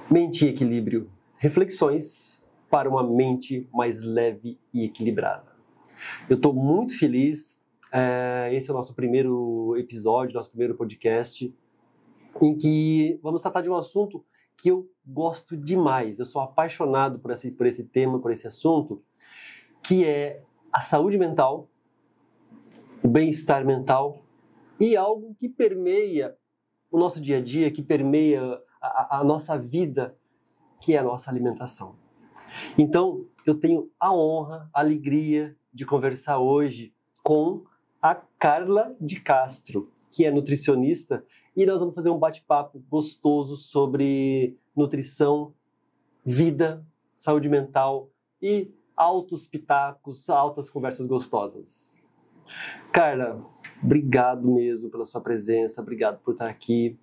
Mente e equilíbrio. Reflexões para uma mente mais leve e equilibrada. Eu estou muito feliz. Esse é o nosso primeiro episódio, nosso primeiro podcast, em que vamos tratar de um assunto que eu gosto demais. Eu sou apaixonado por esse tema, por esse assunto, que é a saúde mental, o bem-estar mental e algo que permeia o nosso dia a dia, que permeia a nossa vida, que é a nossa alimentação. Então, eu tenho a honra, a alegria de conversar hoje com a Carla de Castro, que é nutricionista, e nós vamos fazer um bate-papo gostoso sobre nutrição, vida, saúde mental e altos pitacos, altas conversas gostosas. Carla, obrigado mesmo pela sua presença, obrigado por estar aqui.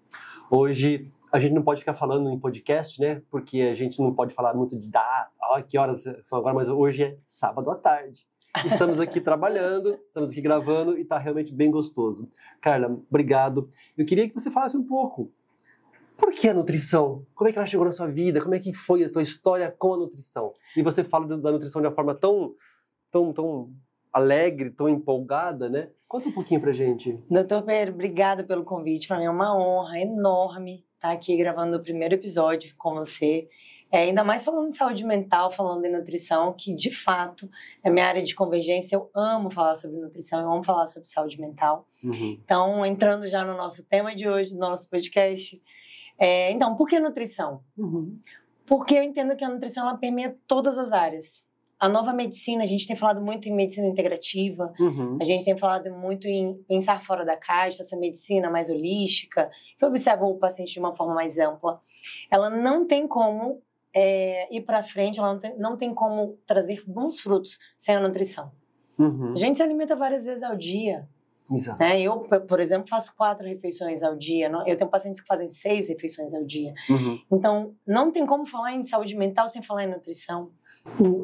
Hoje a gente não pode ficar falando em podcast, né? Porque a gente não pode falar muito de data, que horas são agora, mas hoje é sábado à tarde. Estamos aqui trabalhando, estamos aqui gravando e está realmente bem gostoso. Carla, obrigado. Eu queria que você falasse um pouco. Por que a nutrição? Como é que ela chegou na sua vida? Como é que foi a tua história com a nutrição? E você fala da nutrição de uma forma tão alegre, tão empolgada, né? Conta um pouquinho pra gente. Doutor Pedro, obrigada pelo convite. Para mim é uma honra enorme estar aqui gravando o primeiro episódio com você. Ainda mais falando de saúde mental, falando de nutrição, que de fato é minha área de convergência. Eu amo falar sobre nutrição, eu amo falar sobre saúde mental. Uhum. Então, entrando já no nosso tema de hoje, do nosso podcast. Então, por que nutrição? Uhum. Porque eu entendo que a nutrição ela permeia todas as áreas. A nova medicina, a gente tem falado muito em medicina integrativa, a gente tem falado muito em pensar fora da caixa, essa medicina mais holística, que observa o paciente de uma forma mais ampla. Ela não tem como ir para frente, ela não tem como trazer bons frutos sem a nutrição. Uhum. A gente se alimenta várias vezes ao dia. Exato. Né? Eu, por exemplo, faço 4 refeições ao dia. Eu tenho pacientes que fazem 6 refeições ao dia. Uhum. Então, não tem como falar em saúde mental sem falar em nutrição.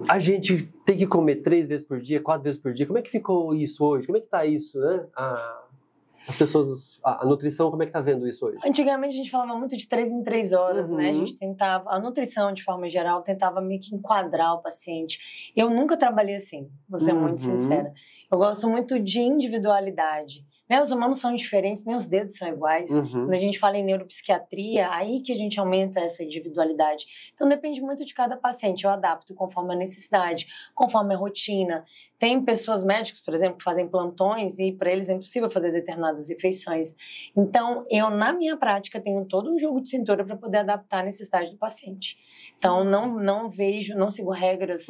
A gente tem que comer 3 vezes por dia, 4 vezes por dia. Como é que ficou isso hoje? Como é que está isso, né? As pessoas, a nutrição, como é que está vendo isso hoje? Antigamente a gente falava muito de 3 em 3 horas, né? A Uhum. gente tentava, a nutrição de forma geral, tentava meio que enquadrar o paciente. Eu nunca trabalhei assim, vou ser muito sincera. Eu gosto muito de individualidade. Né? Os humanos são diferentes, nem os dedos são iguais. Uhum. Quando a gente fala em neuropsiquiatria, aí que a gente aumenta essa individualidade. Então depende muito de cada paciente. Eu adapto conforme a necessidade, conforme a rotina. Tem pessoas médicos, por exemplo, que fazem plantões e para eles é impossível fazer determinadas refeições. Então, eu, na minha prática, tenho todo um jogo de cintura para poder adaptar a necessidade do paciente. Então, não sigo regras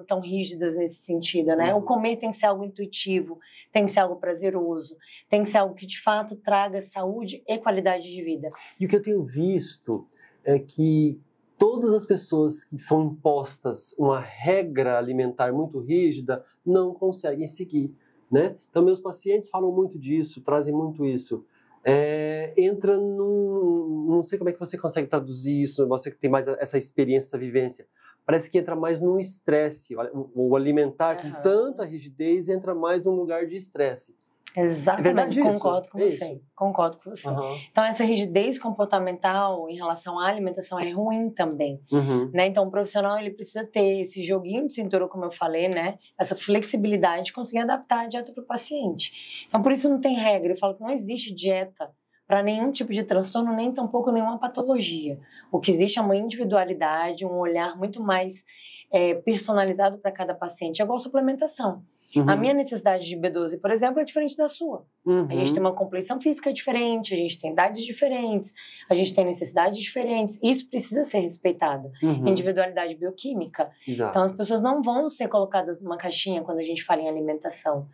tão rígidas nesse sentido, né? O comer tem que ser algo intuitivo, tem que ser algo prazeroso, tem que ser algo que, de fato, traga saúde e qualidade de vida. E o que eu tenho visto é que todas as pessoas que são impostas uma regra alimentar muito rígida não conseguem seguir, né? Então, meus pacientes falam muito disso, trazem muito isso. Entra num... Não sei como é que você consegue traduzir isso, você que tem mais essa experiência, essa vivência. Parece que entra mais num estresse. O alimentar com tanta rigidez entra mais num lugar de estresse. Exatamente, concordo com você. Isso. Concordo com você. Então, essa rigidez comportamental em relação à alimentação é ruim também. Né? Então, o profissional ele precisa ter esse joguinho de cintura, como eu falei, né? Essa flexibilidade de conseguir adaptar a dieta para o paciente. Então, por isso não tem regra. Eu falo que não existe dieta para nenhum tipo de transtorno, nem tampouco nenhuma patologia. O que existe é uma individualidade, um olhar muito mais personalizado para cada paciente. É igual suplementação. A minha necessidade de B12, por exemplo, é diferente da sua. A gente tem uma complexão física diferente, a gente tem idades diferentes, a gente tem necessidades diferentes. Isso precisa ser respeitado. Individualidade bioquímica. Exato. Então, as pessoas não vão ser colocadas numa caixinha quando a gente fala em alimentação.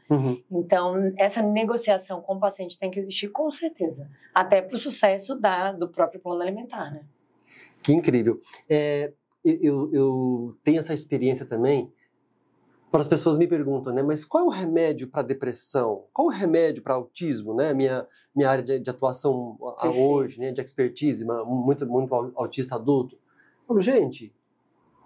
Então, essa negociação com o paciente tem que existir com certeza. Até para o sucesso do próprio plano alimentar, né? Que incrível. Eu tenho essa experiência também. Para as pessoas me perguntam, né? Mas qual é o remédio para depressão? Qual é o remédio para autismo, né? Minha área de atuação hoje, né? De expertise, muito autista adulto. Eu falo, gente,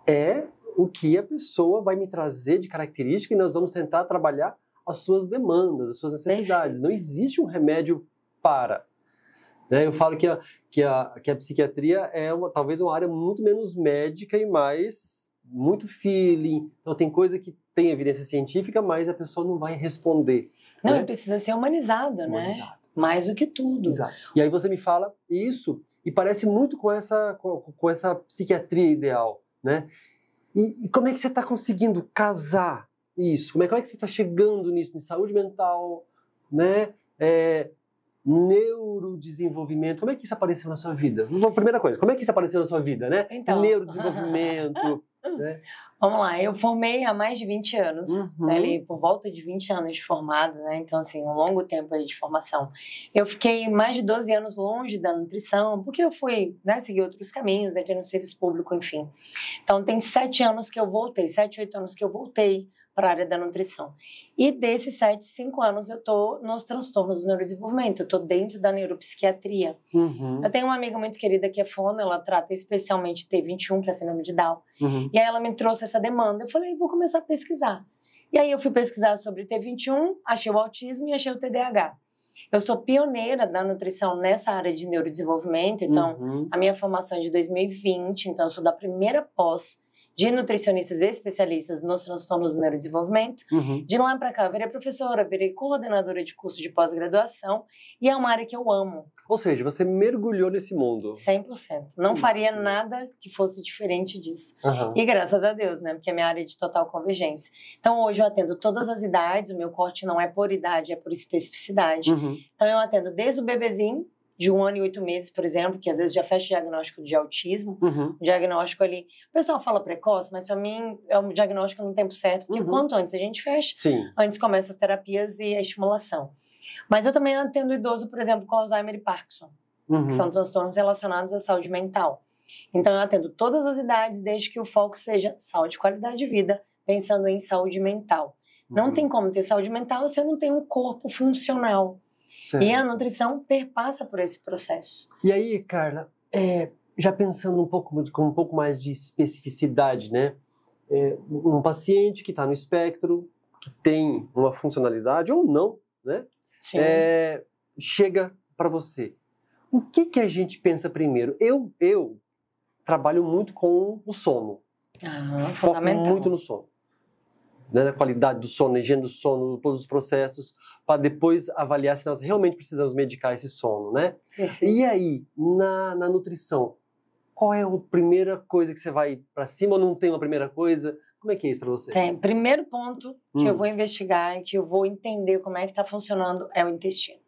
é o que a pessoa vai me trazer de característica e nós vamos tentar trabalhar as suas demandas, as suas necessidades. Não existe um remédio para. né? Eu falo que a psiquiatria é talvez uma área muito menos médica e mais muito feeling. Então tem coisa que tem evidência científica, mas a pessoa não vai responder. Não, né? Precisa ser humanizado, né? Mais do que tudo. Exato. E aí você me fala isso e parece muito com essa psiquiatria ideal, né? E como é que você está conseguindo casar isso? Como é que você está chegando nisso? Em saúde mental, né? Neurodesenvolvimento. Como é que isso apareceu na sua vida? Primeira coisa, como é que isso apareceu na sua vida, né? Então. Neurodesenvolvimento, né? Vamos lá, eu formei há mais de 20 anos, né, ali por volta de 20 anos de formada, né? Então, assim, um longo tempo aí de formação. Eu fiquei mais de 12 anos longe da nutrição, porque eu fui, né, seguir outros caminhos, entrei no serviço público, enfim. Então, tem 7 anos que eu voltei, 7, 8 anos que eu voltei para a área da nutrição. E desses 7, 5 anos eu estou nos transtornos do neurodesenvolvimento, eu estou dentro da neuropsiquiatria. Eu tenho uma amiga muito querida que é fono, ela trata especialmente T21, que é síndrome de Down. E aí ela me trouxe essa demanda, eu falei, vou começar a pesquisar. E aí eu fui pesquisar sobre T21, achei o autismo e achei o TDAH. Eu sou pioneira da nutrição nessa área de neurodesenvolvimento, então a minha formação é de 2020, então eu sou da primeira pós de nutricionistas e especialistas nos transtornos do neurodesenvolvimento. De lá para cá, virei professora, virei coordenadora de curso de pós-graduação e é uma área que eu amo. Ou seja, você mergulhou nesse mundo. 100%. Não faria nada que fosse diferente disso. E graças a Deus, né? Porque é minha área de total convergência. Então, hoje eu atendo todas as idades, o meu corte não é por idade, é por especificidade. Então, eu atendo desde o bebezinho, de 1 ano e 8 meses, por exemplo, que às vezes já fecha o diagnóstico de autismo, o diagnóstico ali, o pessoal fala precoce, mas para mim é um diagnóstico no tempo certo, porque quanto antes a gente fecha, antes começa as terapias e a estimulação. Mas eu também atendo idoso, por exemplo, com Alzheimer e Parkinson, que são transtornos relacionados à saúde mental. Então eu atendo todas as idades, desde que o foco seja saúde e qualidade de vida, pensando em saúde mental. Não tem como ter saúde mental se eu não tenho um corpo funcional. Certo. E a nutrição perpassa por esse processo. E aí, Carla, já pensando com um pouco mais de especificidade, né? Um paciente que está no espectro, que tem uma funcionalidade ou não, né? Chega para você. O que a gente pensa primeiro? Eu trabalho muito com o sono. Foco muito no sono. Né, na qualidade do sono, na higiene do sono, todos os processos, para depois avaliar se nós realmente precisamos medicar esse sono, né? E aí, na nutrição, qual é a primeira coisa que você vai para cima ou não tem uma primeira coisa? Como é que é isso para você? Tem. Primeiro ponto que eu vou investigar e que eu vou entender como é que está funcionando é o intestino.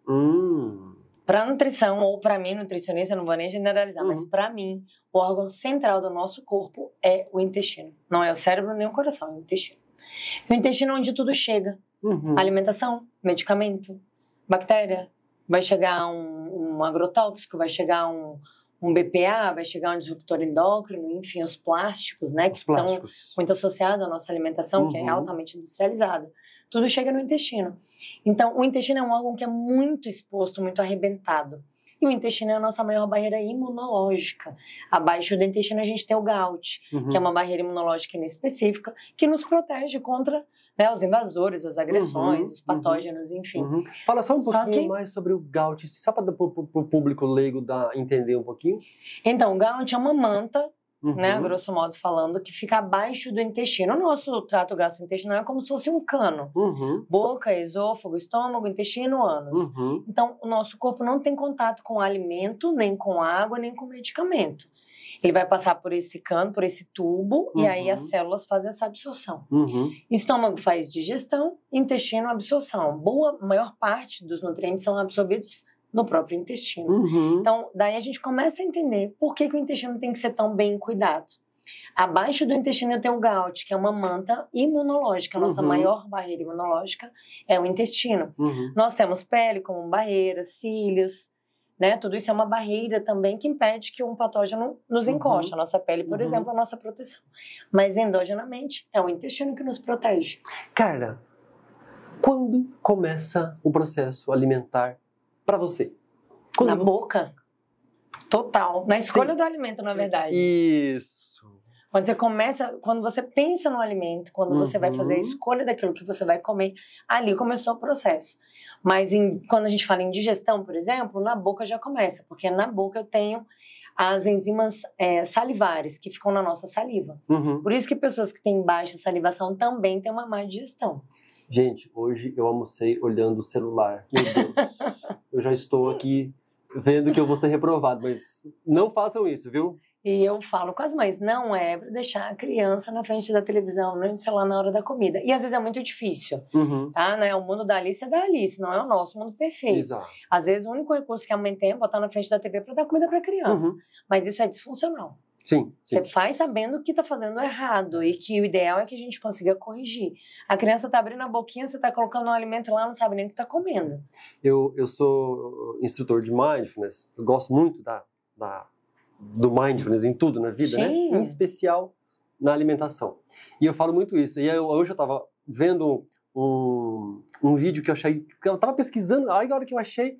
Para nutrição, ou para mim, nutricionista, eu não vou nem generalizar, mas para mim, o órgão central do nosso corpo é o intestino. Não é o cérebro nem o coração, é o intestino. O intestino é onde tudo chega. Alimentação, medicamento, bactéria. Vai chegar um agrotóxico, vai chegar um BPA, vai chegar um disruptor endócrino, enfim, os plásticos, né? Que estão muito associados à nossa alimentação, que é altamente industrializada. Tudo chega no intestino. Então, o intestino é um órgão que é muito exposto, muito arrebentado. E o intestino é a nossa maior barreira imunológica. Abaixo do intestino a gente tem o GAUT, que é uma barreira imunológica inespecífica, que nos protege contra, né, os invasores, as agressões, os patógenos, enfim. Fala só um pouquinho mais sobre o GAUT, só para o público leigo entender um pouquinho. Então, o GAUT é uma manta, né, grosso modo falando, que fica abaixo do intestino. O nosso trato gastrointestinal é como se fosse um cano. Boca, esôfago, estômago, intestino, ânus. Então, o nosso corpo não tem contato com alimento, nem com água, nem com medicamento. Ele vai passar por esse cano, por esse tubo, e aí as células fazem essa absorção. Estômago faz digestão, intestino, absorção. Maior parte dos nutrientes são absorvidos no próprio intestino. Então, daí a gente começa a entender por que o intestino tem que ser tão bem cuidado. Abaixo do intestino eu tenho o GAUT, que é uma manta imunológica. A nossa maior barreira imunológica é o intestino. Nós temos pele como barreira, cílios, né? Tudo isso é uma barreira também que impede que um patógeno nos encoste. A nossa pele, por exemplo, a nossa proteção. Mas endogenamente é o intestino que nos protege. Carla, quando começa o processo alimentar para você? Quando... Na boca. Total. Na escolha do alimento, na verdade. Isso. Quando você pensa no alimento, quando você vai fazer a escolha daquilo que você vai comer, ali começou o processo. Mas quando a gente fala em digestão, por exemplo, na boca já começa, porque na boca eu tenho as enzimas salivares, que ficam na nossa saliva. Por isso que pessoas que têm baixa salivação também têm uma má digestão. Gente, hoje eu almocei olhando o celular. Meu Deus. Eu já estou aqui vendo que eu vou ser reprovado, mas não façam isso, viu? E eu falo com as mães, não é para deixar a criança na frente da televisão, no celular na hora da comida. E às vezes é muito difícil, tá? Né? O mundo da Alice é da Alice, não é o nosso mundo perfeito. Exato. Às vezes o único recurso que a mãe tem é botar na frente da TV para dar comida para a criança. Mas isso é disfuncional. Sim. Você faz sabendo que está fazendo errado e que o ideal é que a gente consiga corrigir. A criança está abrindo a boquinha, você está colocando um alimento lá, não sabe nem o que está comendo. Eu sou instrutor de mindfulness, eu gosto muito do mindfulness em tudo na vida, né? Em especial na alimentação. E eu falo muito isso. E hoje eu estava vendo um vídeo que eu estava pesquisando, aí na hora que eu achei,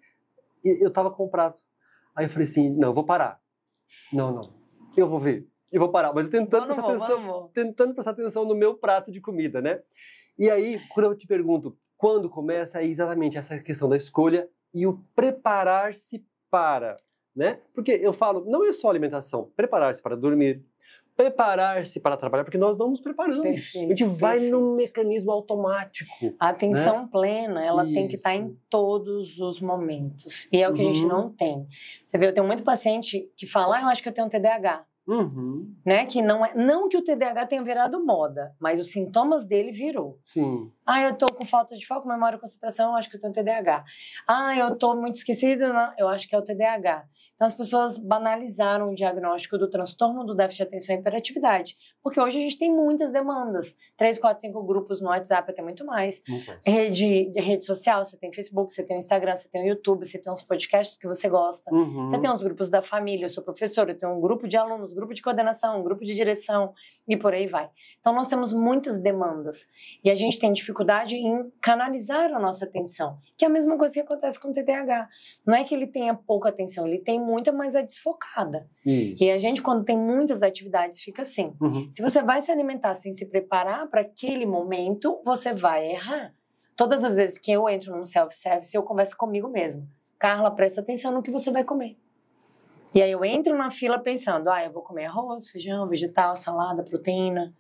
eu estava com o prato. Aí eu falei assim, não, eu vou parar. Não, eu vou ver, eu vou parar. Mas eu tentando prestar atenção no meu prato de comida, né? E aí, quando eu te pergunto, quando começa, é exatamente essa questão da escolha e o preparar-se para... Né? Porque eu falo, não é só alimentação, preparar-se para dormir, preparar-se para trabalhar, porque nós não nos preparamos. Perfeito, a gente vai num mecanismo automático. A atenção plena, ela tem que estar em todos os momentos. E é o que a gente não tem. Você vê, eu tenho muito paciente que fala, eu acho que eu tenho TDAH. Né? Que não que o TDAH tenha virado moda, mas os sintomas dele virou. Sim. Eu tô com falta de foco, memória e concentração, eu acho que eu tenho TDAH. Eu tô muito esquecido, eu acho que é o TDAH. Então as pessoas banalizaram o diagnóstico do transtorno do déficit de atenção e hiperatividade, porque hoje a gente tem muitas demandas, 3, 4, 5 grupos no WhatsApp, até muito mais. Rede social, você tem Facebook, você tem o Instagram, você tem o YouTube, você tem uns podcasts que você gosta, você tem os grupos da família, eu sou professora, eu tenho um grupo de alunos, grupo de coordenação, grupo de direção e por aí vai. Então nós temos muitas demandas e a gente tem dificuldade em canalizar a nossa atenção, que é a mesma coisa que acontece com o TDAH. Não é que ele tenha pouca atenção, ele tem muita, mas é desfocada. E a gente, quando tem muitas atividades, fica assim. Se você vai se alimentar sem se preparar para aquele momento, você vai errar. Todas as vezes que eu entro num self-service, eu converso comigo mesmo. Carla, presta atenção no que você vai comer. E aí eu entro na fila pensando, eu vou comer arroz, feijão, vegetal, salada, proteína.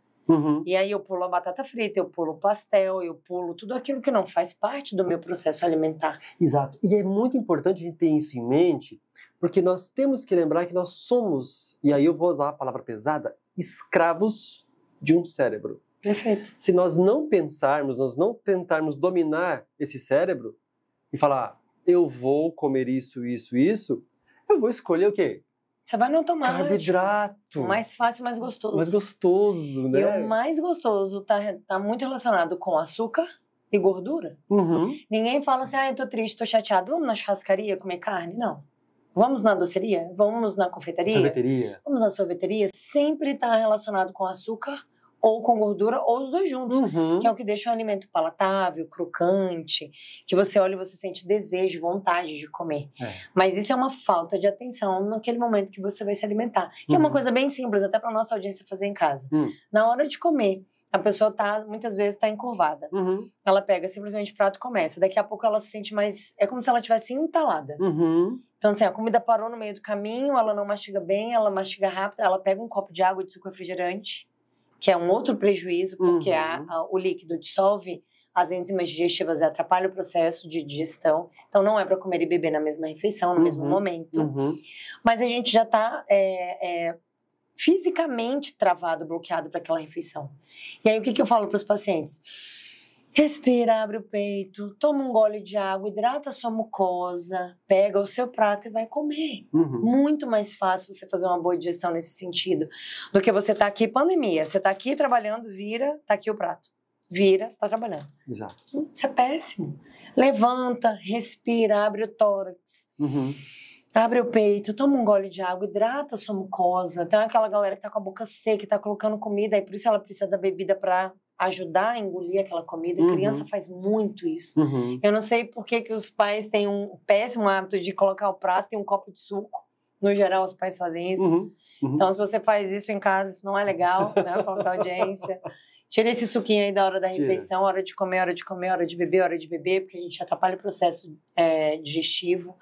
E aí eu pulo a batata frita, eu pulo o pastel, eu pulo tudo aquilo que não faz parte do meu processo alimentar. Exato. E é muito importante a gente ter isso em mente, porque nós temos que lembrar que nós somos, e aí eu vou usar a palavra pesada, escravos de um cérebro. Perfeito. Se nós não pensarmos, nós não tentarmos dominar esse cérebro e falar, eu vou comer isso, eu vou escolher o quê? Você vai no automático. Carboidrato. Mais fácil, mais gostoso. Mais gostoso, né? E o mais gostoso tá muito relacionado com açúcar e gordura. Ninguém fala assim, eu tô triste, tô chateado, vamos na churrascaria comer carne? Não. Vamos na doceria? Vamos na confeitaria? Sorveteria. Vamos na sorveteria? Sempre tá relacionado com açúcar ou com gordura, ou os dois juntos, que é o que deixa o alimento palatável, crocante, que você olha e você sente desejo, vontade de comer. Mas isso é uma falta de atenção naquele momento que você vai se alimentar. Que é uma coisa bem simples, até para nossa audiência fazer em casa. Na hora de comer, a pessoa muitas vezes está encurvada. Ela pega simplesmente o prato e começa. Daqui a pouco ela se sente mais... É como se ela estivesse entalada. Então, assim, a comida parou no meio do caminho, ela não mastiga bem, ela mastiga rápido, ela pega um copo de água de suco refrigerante, que é um outro prejuízo, porque o líquido dissolve as enzimas digestivas e atrapalha o processo de digestão. Então, não é para comer e beber na mesma refeição, no mesmo momento. Mas a gente já está fisicamente travado, bloqueado para aquela refeição. E aí, o que eu falo para os pacientes? Respira, abre o peito, toma um gole de água, hidrata a sua mucosa, pega o seu prato e vai comer. Muito mais fácil você fazer uma boa digestão nesse sentido do que você tá aqui, pandemia, você tá aqui trabalhando, vira, tá aqui o prato. Vira, tá trabalhando. Exato. Isso é péssimo. Levanta, respira, abre o tórax. Abre o peito, toma um gole de água, hidrata a sua mucosa. Tem aquela galera que tá com a boca seca, que tá colocando comida, aí por isso ela precisa da bebida para ajudar a engolir aquela comida. A criança faz muito isso. Eu não sei por que os pais têm um péssimo hábito de colocar o prato e um copo de suco. No geral, os pais fazem isso. Então, se você faz isso em casa, isso não é legal, né? Falando pra audiência. Tira esse suquinho aí da hora da refeição, hora de comer, hora de comer, hora de beber, porque a gente atrapalha o processo digestivo.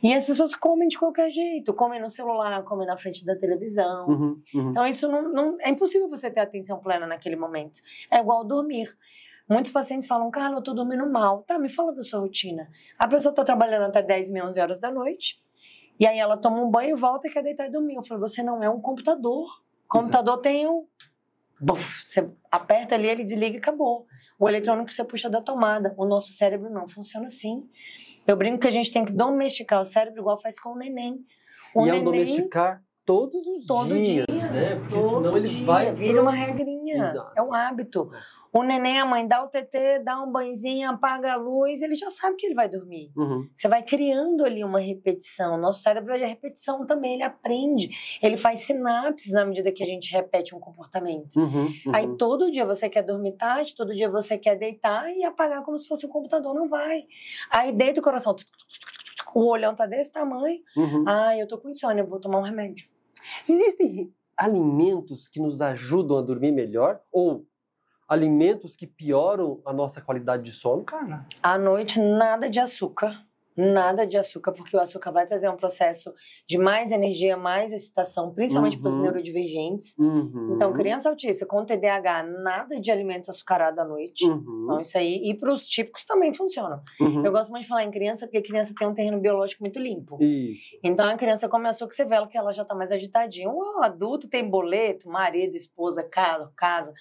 E as pessoas comem de qualquer jeito, comem no celular, comem na frente da televisão. Então, isso não é impossível você ter atenção plena naquele momento. É igual dormir. Muitos pacientes falam, Carla, eu tô dormindo mal. Tá, me fala da sua rotina. A pessoa tá trabalhando até 10, 11 horas da noite, e aí ela toma um banho, volta e quer deitar e dormir. Eu falo, você não é um computador. O computador tem um... Buf, você aperta ali, ele desliga e acabou. O eletrônico você puxa da tomada. O nosso cérebro não funciona assim. Eu brinco que a gente tem que domesticar o cérebro igual faz com o neném. O neném, é um domesticar todos os dias, né? Porque senão ele vai... Vira uma regrinha. Exato. É um hábito. O neném, a mãe dá o TT, dá um banhozinho, apaga a luz, ele já sabe que ele vai dormir. Você vai criando ali uma repetição. Nosso cérebro é repetição também, ele aprende. Ele faz sinapses à medida que a gente repete um comportamento. Aí todo dia você quer dormir tarde, todo dia você quer deitar e apagar como se fosse um computador, não vai. Aí deita o coração, o olhão tá desse tamanho. Eu tô com insônia, vou tomar um remédio. Existem alimentos que nos ajudam a dormir melhor ou alimentos que pioram a nossa qualidade de sono, Carla? À noite, nada de açúcar. Nada de açúcar, porque o açúcar vai trazer um processo de mais energia, mais excitação, principalmente para os neurodivergentes. Então, criança autista com TDAH, nada de alimento açucarado à noite. Então, isso aí. E para os típicos também funciona. Eu gosto muito de falar em criança, porque a criança tem um terreno biológico muito limpo. Isso. Então, a criança come açúcar, você vê que ela já está mais agitadinha. O adulto tem boleto, marido, esposa, casa.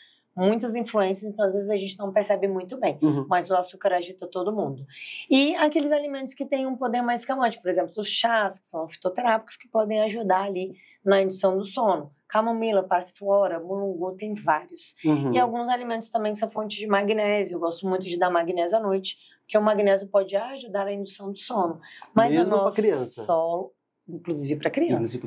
Muitas influências, então às vezes a gente não percebe muito bem, mas o açúcar agita todo mundo. E aqueles alimentos que têm um poder mais calmante, por exemplo, os chás, que são fitoterápicos, que podem ajudar ali na indução do sono. Camomila, passiflora, mulungu, tem vários. E alguns alimentos também que são fontes de magnésio, eu gosto muito de dar magnésio à noite, porque o magnésio pode ajudar a indução do sono. Mas mesmo para criança? Inclusive para criança.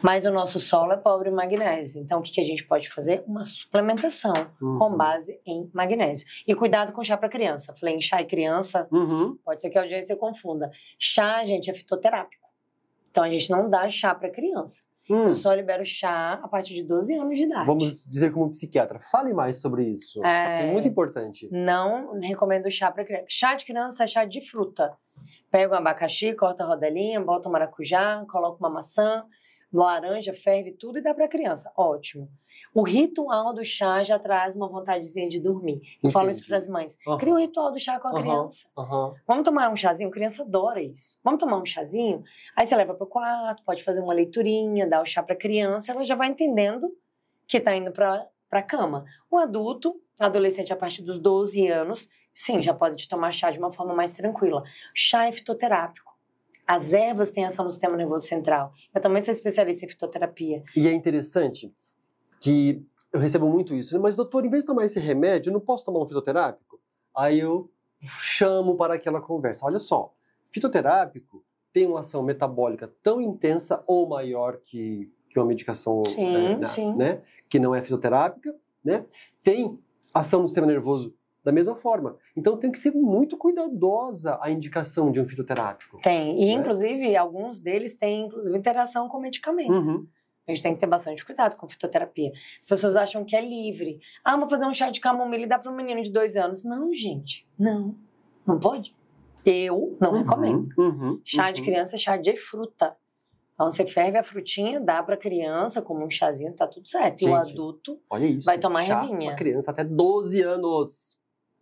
Mas o nosso solo é pobre em magnésio. Então, o que a gente pode fazer? Uma suplementação com base em magnésio. E cuidado com chá para criança. Falei em chá e criança, pode ser que a audiência confunda. Chá, gente, é fitoterápico. Então, a gente não dá chá para criança. Eu só libero chá a partir de 12 anos de idade. Vamos dizer como psiquiatra. Fale mais sobre isso. É muito importante. Não recomendo chá para criança. Chá de criança é chá de fruta. Pega um abacaxi, corta a rodelinha, bota um maracujá, coloca uma maçã, laranja, ferve tudo e dá para a criança. Ótimo. O ritual do chá já traz uma vontadezinha de dormir. Eu falo isso para as mães. Cria um ritual do chá com a criança. Vamos tomar um chazinho? A criança adora isso. Vamos tomar um chazinho? Aí você leva para o quarto, pode fazer uma leiturinha, dá o chá para a criança, ela já vai entendendo que está indo para a cama. O adulto, adolescente a partir dos 12 anos, sim, já pode tomar chá de uma forma mais tranquila. Chá é fitoterápico. As ervas têm ação no sistema nervoso central. Eu também sou especialista em fitoterapia. E é interessante que eu recebo muito isso. Mas, doutor, em vez de tomar esse remédio, eu não posso tomar um fitoterápico? Aí eu chamo para aquela conversa. Olha só, fitoterápico tem uma ação metabólica tão intensa ou maior que uma medicação né, que não é fitoterápica, né? Tem ação no sistema nervoso da mesma forma. Então, tem que ser muito cuidadosa a indicação de um fitoterápico. Tem. E, inclusive, alguns deles têm, inclusive, interação com medicamento. A gente tem que ter bastante cuidado com fitoterapia. As pessoas acham que é livre. Vou fazer um chá de camomila e dá para um menino de 2 anos. Não, gente. Não. Não pode. Eu não recomendo. Chá de criança é chá de fruta. Então, você ferve a frutinha, dá para a criança como um chazinho, tá tudo certo. Gente, e o adulto vai tomar revinha. Uma criança até 12 anos.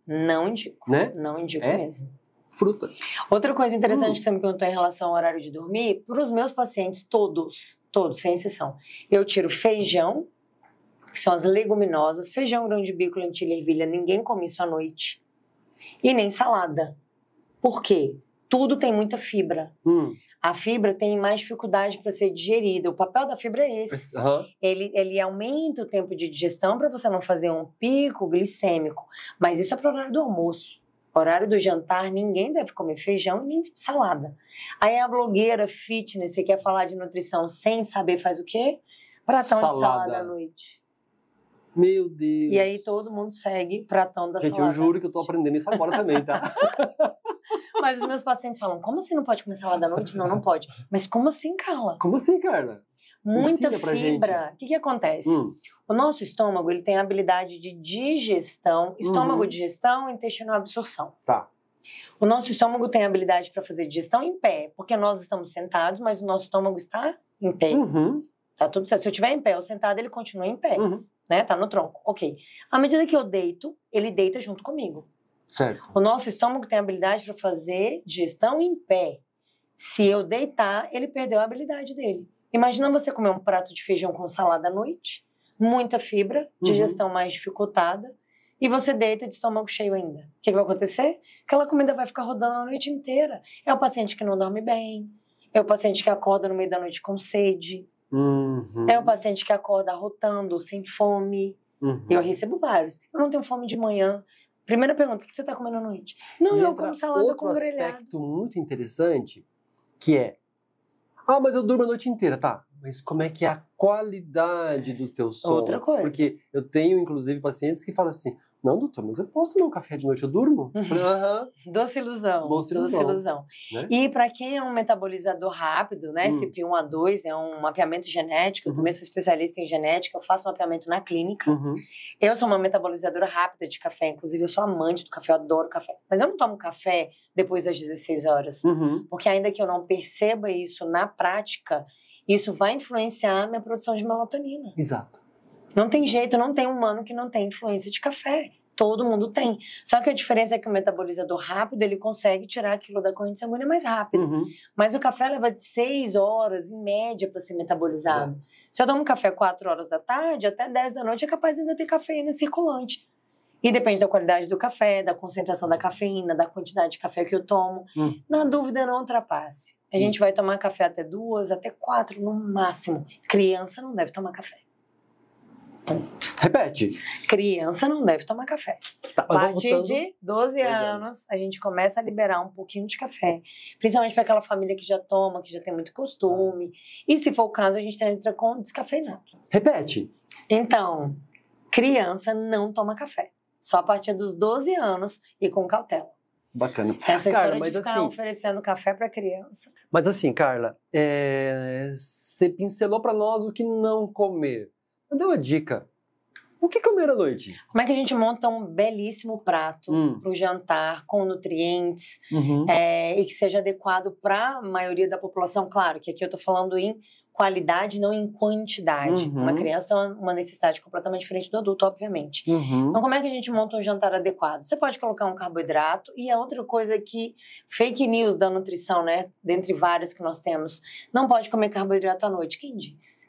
Não indico. Né? Não indico mesmo. Fruta. Outra coisa interessante que você me perguntou em relação ao horário de dormir, para os meus pacientes, todos, sem exceção, eu tiro feijão, que são as leguminosas, feijão, grão de bico, lentilha, ervilha, ninguém come isso à noite. E nem salada. Por quê? Tudo tem muita fibra. A fibra tem mais dificuldade para ser digerida. O papel da fibra é esse. Ele aumenta o tempo de digestão para você não fazer um pico glicêmico. Mas isso é para o horário do almoço. Horário do jantar, ninguém deve comer feijão nem salada. Aí a blogueira fitness, você quer falar de nutrição sem saber faz o quê? Pratão de salada à noite. Meu Deus. E aí todo mundo segue pratão da salada. Gente, eu juro que eu tô aprendendo isso agora também, tá? Mas os meus pacientes falam, como assim não pode comer salada à noite? Não, não pode. Mas como assim, Carla? Como assim, Carla? muita fibra. O que acontece? O nosso estômago, ele tem a habilidade de digestão, estômago, digestão, intestino, absorção. Tá. O nosso estômago tem a habilidade para fazer digestão em pé, porque nós estamos sentados, mas o nosso estômago está em pé. Tá tudo certo. Se eu estiver em pé ou sentado, ele continua em pé, né? Tá no tronco. Ok. À medida que eu deito, ele deita junto comigo. Certo. O nosso estômago tem a habilidade para fazer digestão em pé. Se eu deitar, ele perdeu a habilidade dele. Imagina você comer um prato de feijão com salada à noite, muita fibra, digestão mais dificultada, e você deita de estômago cheio ainda. O que vai acontecer? Aquela comida vai ficar rodando a noite inteira. É o paciente que não dorme bem, é o paciente que acorda no meio da noite com sede, é o paciente que acorda arrotando, sem fome. Eu recebo vários. Eu não tenho fome de manhã. Primeira pergunta, o que você está comendo à noite? Não, eu como salada com grelhado. Outro aspecto muito interessante, que é, mas eu durmo a noite inteira, tá? Mas como é que é a qualidade do teu sono? Outra coisa. Porque eu tenho, inclusive, pacientes que falam assim, não, doutor, mas eu posso tomar um café de noite, eu durmo? Doce ilusão. Doce ilusão. Né? E para quem é um metabolizador rápido, né, CYP1A2 é um mapeamento genético, eu também sou especialista em genética, eu faço mapeamento na clínica. Eu sou uma metabolizadora rápida de café, inclusive eu sou amante do café, eu adoro café. Mas eu não tomo café depois das 16 horas, porque ainda que eu não perceba isso na prática, isso vai influenciar a minha produção de melatonina. Exato. Não tem jeito, não tem humano que não tem influência de café. Todo mundo tem. Só que a diferença é que o metabolizador rápido, ele consegue tirar aquilo da corrente sanguínea mais rápido. Mas o café leva de 6 horas, em média, para ser metabolizado. Se eu tomo um café 4 horas da tarde, até 10 da noite é capaz de ainda ter cafeína circulante. E depende da qualidade do café, da concentração da cafeína, da quantidade de café que eu tomo. Na dúvida, não ultrapasse. A gente vai tomar café até 2, até 4 no máximo. Criança não deve tomar café. Ponto. Repete. Criança não deve tomar café. Tá, a partir de 12 anos, a gente começa a liberar um pouquinho de café. Principalmente para aquela família que já toma, que já tem muito costume. E se for o caso, a gente entra com descafeinado. Repete. Então, criança não toma café. Só a partir dos 12 anos e com cautela. Bacana. Essa história de ficar oferecendo café para criança. Mas assim, Carla, você pincelou para nós o que não comer. Deu uma dica. O que comer à noite? Como é que a gente monta um belíssimo prato para o jantar, com nutrientes, e que seja adequado para a maioria da população? Claro que aqui eu estou falando em qualidade, não em quantidade. Uma criança é uma necessidade completamente diferente do adulto, obviamente. Então, como é que a gente monta um jantar adequado? Você pode colocar um carboidrato, e a outra coisa que fake news da nutrição, né, dentre várias que nós temos, não pode comer carboidrato à noite. Quem disse?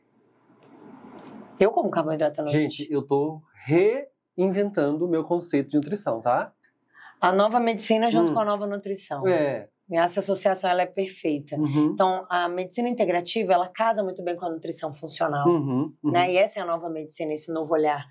Eu como carboidrato à noite. Gente, eu tô reinventando o meu conceito de nutrição, tá? A nova medicina junto com a nova nutrição. Essa associação, ela é perfeita. Então, a medicina integrativa, ela casa muito bem com a nutrição funcional. Né? E essa é a nova medicina, esse novo olhar.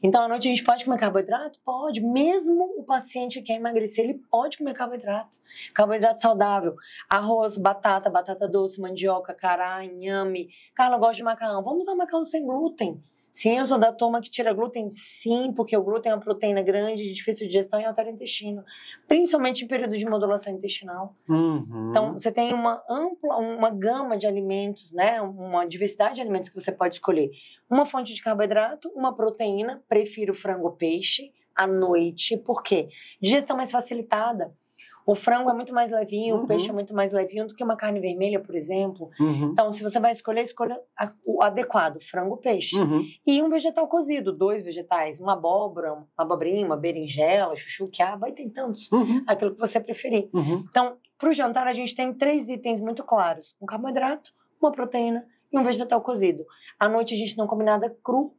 Então, à noite a gente pode comer carboidrato? Pode. Mesmo o paciente que quer emagrecer, ele pode comer carboidrato. Carboidrato saudável. Arroz, batata, batata doce, mandioca, cará, inhame. Carla, gosta de macarrão. Vamos usar macarrão sem glúten. Sim, eu sou da turma que tira glúten, sim, porque o glúten é uma proteína grande, de difícil digestão e altera o intestino. Principalmente em período de modulação intestinal. Então, você tem uma gama de alimentos, né? Uma diversidade de alimentos que você pode escolher. Uma fonte de carboidrato, uma proteína, prefiro frango ou peixe, à noite. Por quê? Digestão mais facilitada. O frango é muito mais levinho, o peixe é muito mais levinho do que uma carne vermelha, por exemplo. Então, se você vai escolha o adequado, frango, peixe. E um vegetal cozido, 2 vegetais, uma abóbora, uma abobrinha, uma berinjela, chuchu, quiabo, aí tem tantos, aquilo que você preferir. Então, para o jantar, a gente tem 3 itens muito claros. Um carboidrato, uma proteína e um vegetal cozido. À noite, a gente não come nada cru.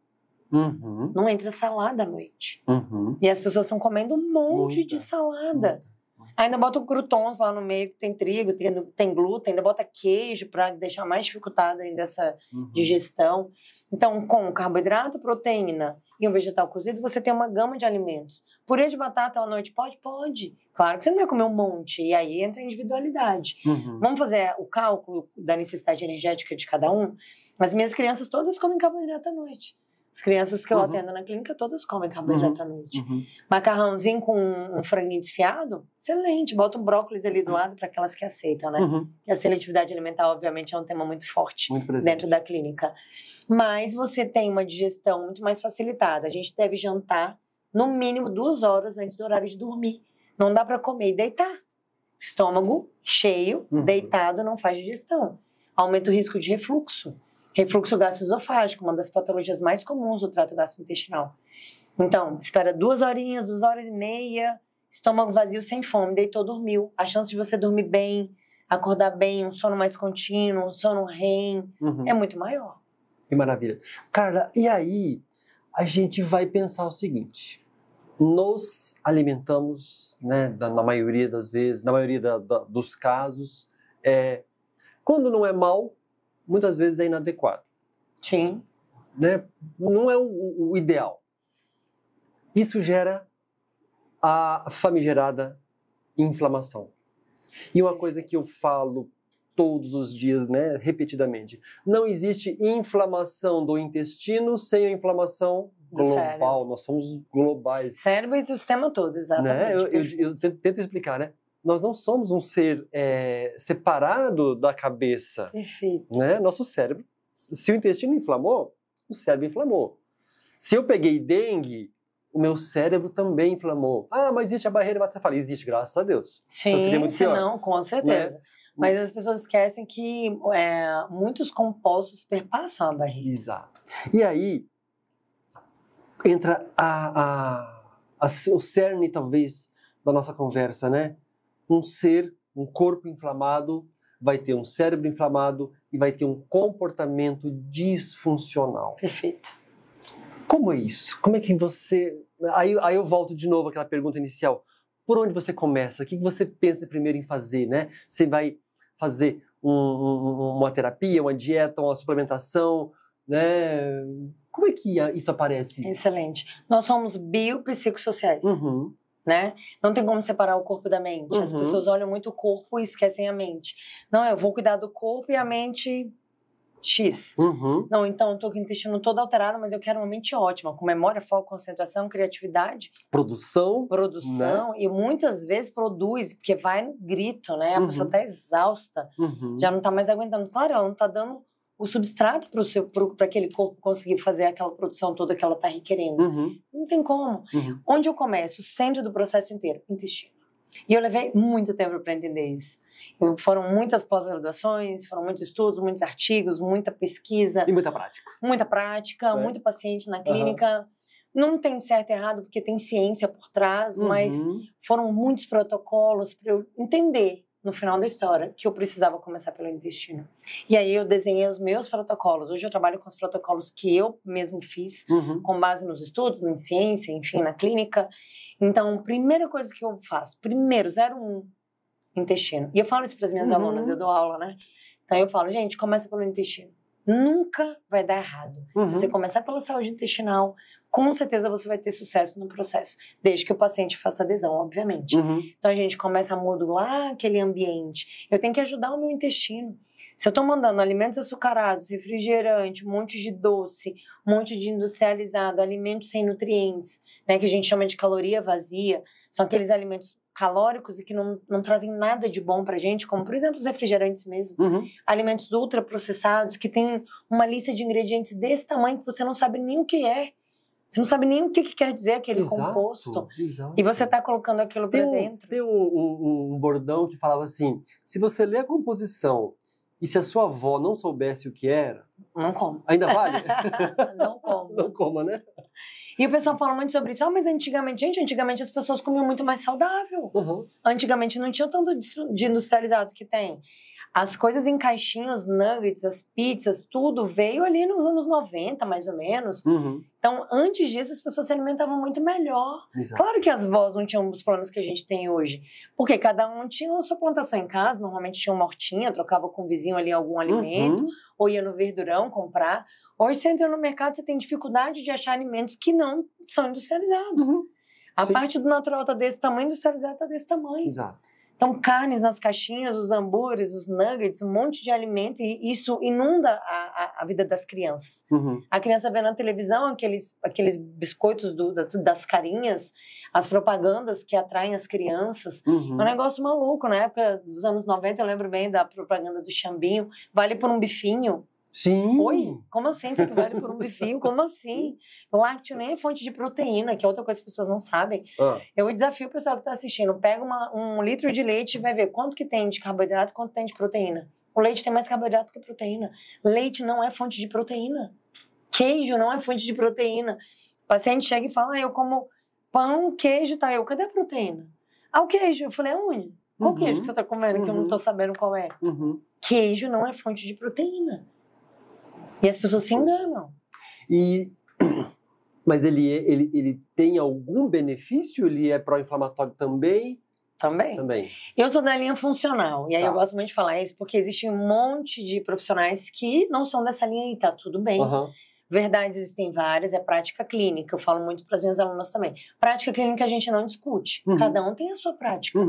Não entra salada à noite. E as pessoas estão comendo um monte de salada. Ainda bota croutons lá no meio, que tem trigo, tem glúten, ainda bota queijo para deixar mais dificultada ainda essa digestão. Então, com carboidrato, proteína e um vegetal cozido, você tem uma gama de alimentos. Purê de batata à noite, pode? Pode. Claro que você não vai comer um monte, e aí entra a individualidade. Vamos fazer o cálculo da necessidade energética de cada um? As minhas crianças todas comem carboidrato à noite. As crianças que eu atendo na clínica, todas comem carboidrato à noite. Macarrãozinho com um franguinho desfiado, excelente. Bota um brócolis ali do lado para aquelas que aceitam, né? E a seletividade alimentar, obviamente, é um tema muito forte dentro da clínica. Mas você tem uma digestão muito mais facilitada. A gente deve jantar, no mínimo, 2 horas antes do horário de dormir. Não dá para comer e deitar. Estômago cheio, deitado, não faz digestão. Aumenta o risco de refluxo. Refluxo gastroesofágico, uma das patologias mais comuns do trato gastrointestinal. Então, espera 2 horinhas, 2 horas e meia, estômago vazio, sem fome, deitou, dormiu. A chance de você dormir bem, acordar bem, um sono mais contínuo, um sono REM, é muito maior. Que maravilha. Carla, e aí a gente vai pensar o seguinte: nos alimentamos, né, na maioria das vezes, na maioria dos casos, quando não é mal, muitas vezes é inadequado. Sim. Né? Não é o ideal. Isso gera a famigerada inflamação. E uma coisa que eu falo todos os dias, né, repetidamente: não existe inflamação do intestino sem a inflamação global. Nós somos globais. Cérebro e o sistema todo, exatamente. Né? Eu tento explicar, né? Nós não somos um ser separado da cabeça. Perfeito. Né? Nosso cérebro, se o intestino inflamou, o cérebro inflamou. Se eu peguei dengue, o meu cérebro também inflamou. Ah, mas existe a barreira hematoencefálica? Existe, graças a Deus. Sim, senão, com certeza. Né? Mas as pessoas esquecem que muitos compostos perpassam a barreira. Exato. E aí entra o cerne, talvez, da nossa conversa, né? Um corpo inflamado vai ter um cérebro inflamado e vai ter um comportamento disfuncional. Perfeito. Como é isso? Como é que você... Aí eu volto de novo àquela pergunta inicial. Por onde você começa? O que você pensa primeiro em fazer, né? Você vai fazer uma terapia, uma dieta, uma suplementação, né? Como é que isso aparece? Excelente. Nós somos biopsicossociais. Né? Não tem como separar o corpo da mente. As pessoas olham muito o corpo e esquecem a mente. Não, eu vou cuidar do corpo e a mente X. Não, então eu tô com o intestino todo alterado, mas eu quero uma mente ótima, com memória, foco, concentração, criatividade. Produção. Né? E muitas vezes produz, porque vai no grito, né? A pessoa tá exausta, já não tá mais aguentando. Claro, ela não tá dando o substrato para aquele corpo conseguir fazer aquela produção toda que ela está requerendo. Não tem como. Onde eu começo? O centro do processo inteiro, intestino. E eu levei muito tempo para entender isso. Foram muitas pós-graduações, foram muitos estudos, muitos artigos, muita pesquisa. E muita prática. Muita prática, muito paciente na clínica. Não tem certo e errado, porque tem ciência por trás, mas foram muitos protocolos para eu entender, no final da história, que eu precisava começar pelo intestino. E aí eu desenhei os meus protocolos. Hoje eu trabalho com os protocolos que eu mesmo fiz, com base nos estudos, na ciência, enfim, na clínica. Então, primeira coisa que eu faço, primeiro, 01, intestino. E eu falo isso para as minhas alunas, eu dou aula, né? Então eu falo, gente, começa pelo intestino. Nunca vai dar errado. Se você começar pela saúde intestinal, com certeza você vai ter sucesso no processo, desde que o paciente faça adesão, obviamente. Então a gente começa a modular aquele ambiente. Eu tenho que ajudar o meu intestino. Se eu estou mandando alimentos açucarados, refrigerante, um monte de doce, um monte de industrializado, alimentos sem nutrientes, né, que a gente chama de caloria vazia, são aqueles alimentos calóricos e que não trazem nada de bom pra gente, como, por exemplo, os refrigerantes mesmo. Alimentos ultraprocessados que tem uma lista de ingredientes desse tamanho que você não sabe nem o que é. Você não sabe nem o que quer dizer aquele composto. E você tá colocando aquilo pra dentro. Tem um bordão que falava assim: se você ler a composição e se a sua avó não soubesse o que era... Não como. Ainda vale? Não como. Não coma, né? E o pessoal fala muito sobre isso. Mas antigamente as pessoas comiam muito mais saudável. Antigamente não tinha tanto de industrializado que tem. As coisas em caixinhas, os nuggets, as pizzas, tudo veio ali nos anos 90, mais ou menos. Então, antes disso, as pessoas se alimentavam muito melhor. Exato. Claro que as vós não tinham os problemas que a gente tem hoje. Porque cada um tinha a sua plantação em casa, normalmente tinha uma hortinha, trocava com o vizinho ali algum alimento, ou ia no verdurão comprar. Hoje, você entra no mercado, você tem dificuldade de achar alimentos que não são industrializados. A parte do natural está desse tamanho, industrializado está desse tamanho. Exato. Então, carnes nas caixinhas, os hambúrgueres, os nuggets, um monte de alimento, e isso inunda a vida das crianças. A criança vê na televisão aqueles biscoitos das carinhas, as propagandas que atraem as crianças. É um negócio maluco. Na época dos anos 90, eu lembro bem da propaganda do Xambinho, vale por um bifinho. Sim. Oi? Como assim? Isso aqui vale por um bifinho? Como assim? O lácteo nem é fonte de proteína, que é outra coisa que as pessoas não sabem. Eu desafio o pessoal que está assistindo. Pega 1 litro de leite e vai ver quanto que tem de carboidrato e quanto tem de proteína. O leite tem mais carboidrato que proteína. Leite não é fonte de proteína. Queijo não é fonte de proteína. O paciente chega e fala, eu como pão, queijo, tá? Cadê a proteína? O queijo. Eu falei, aonde? Qual queijo que você está comendo que eu não estou sabendo qual é? Queijo não é fonte de proteína. E as pessoas se enganam. Mas ele tem algum benefício? Ele é pró-inflamatório também? Também. Eu sou da linha funcional. E aí eu gosto muito de falar isso, porque existe um monte de profissionais que não são dessa linha e tá tudo bem. Verdades existem várias, é prática clínica. Eu falo muito para as minhas alunas também. Prática clínica a gente não discute. Cada um tem a sua prática.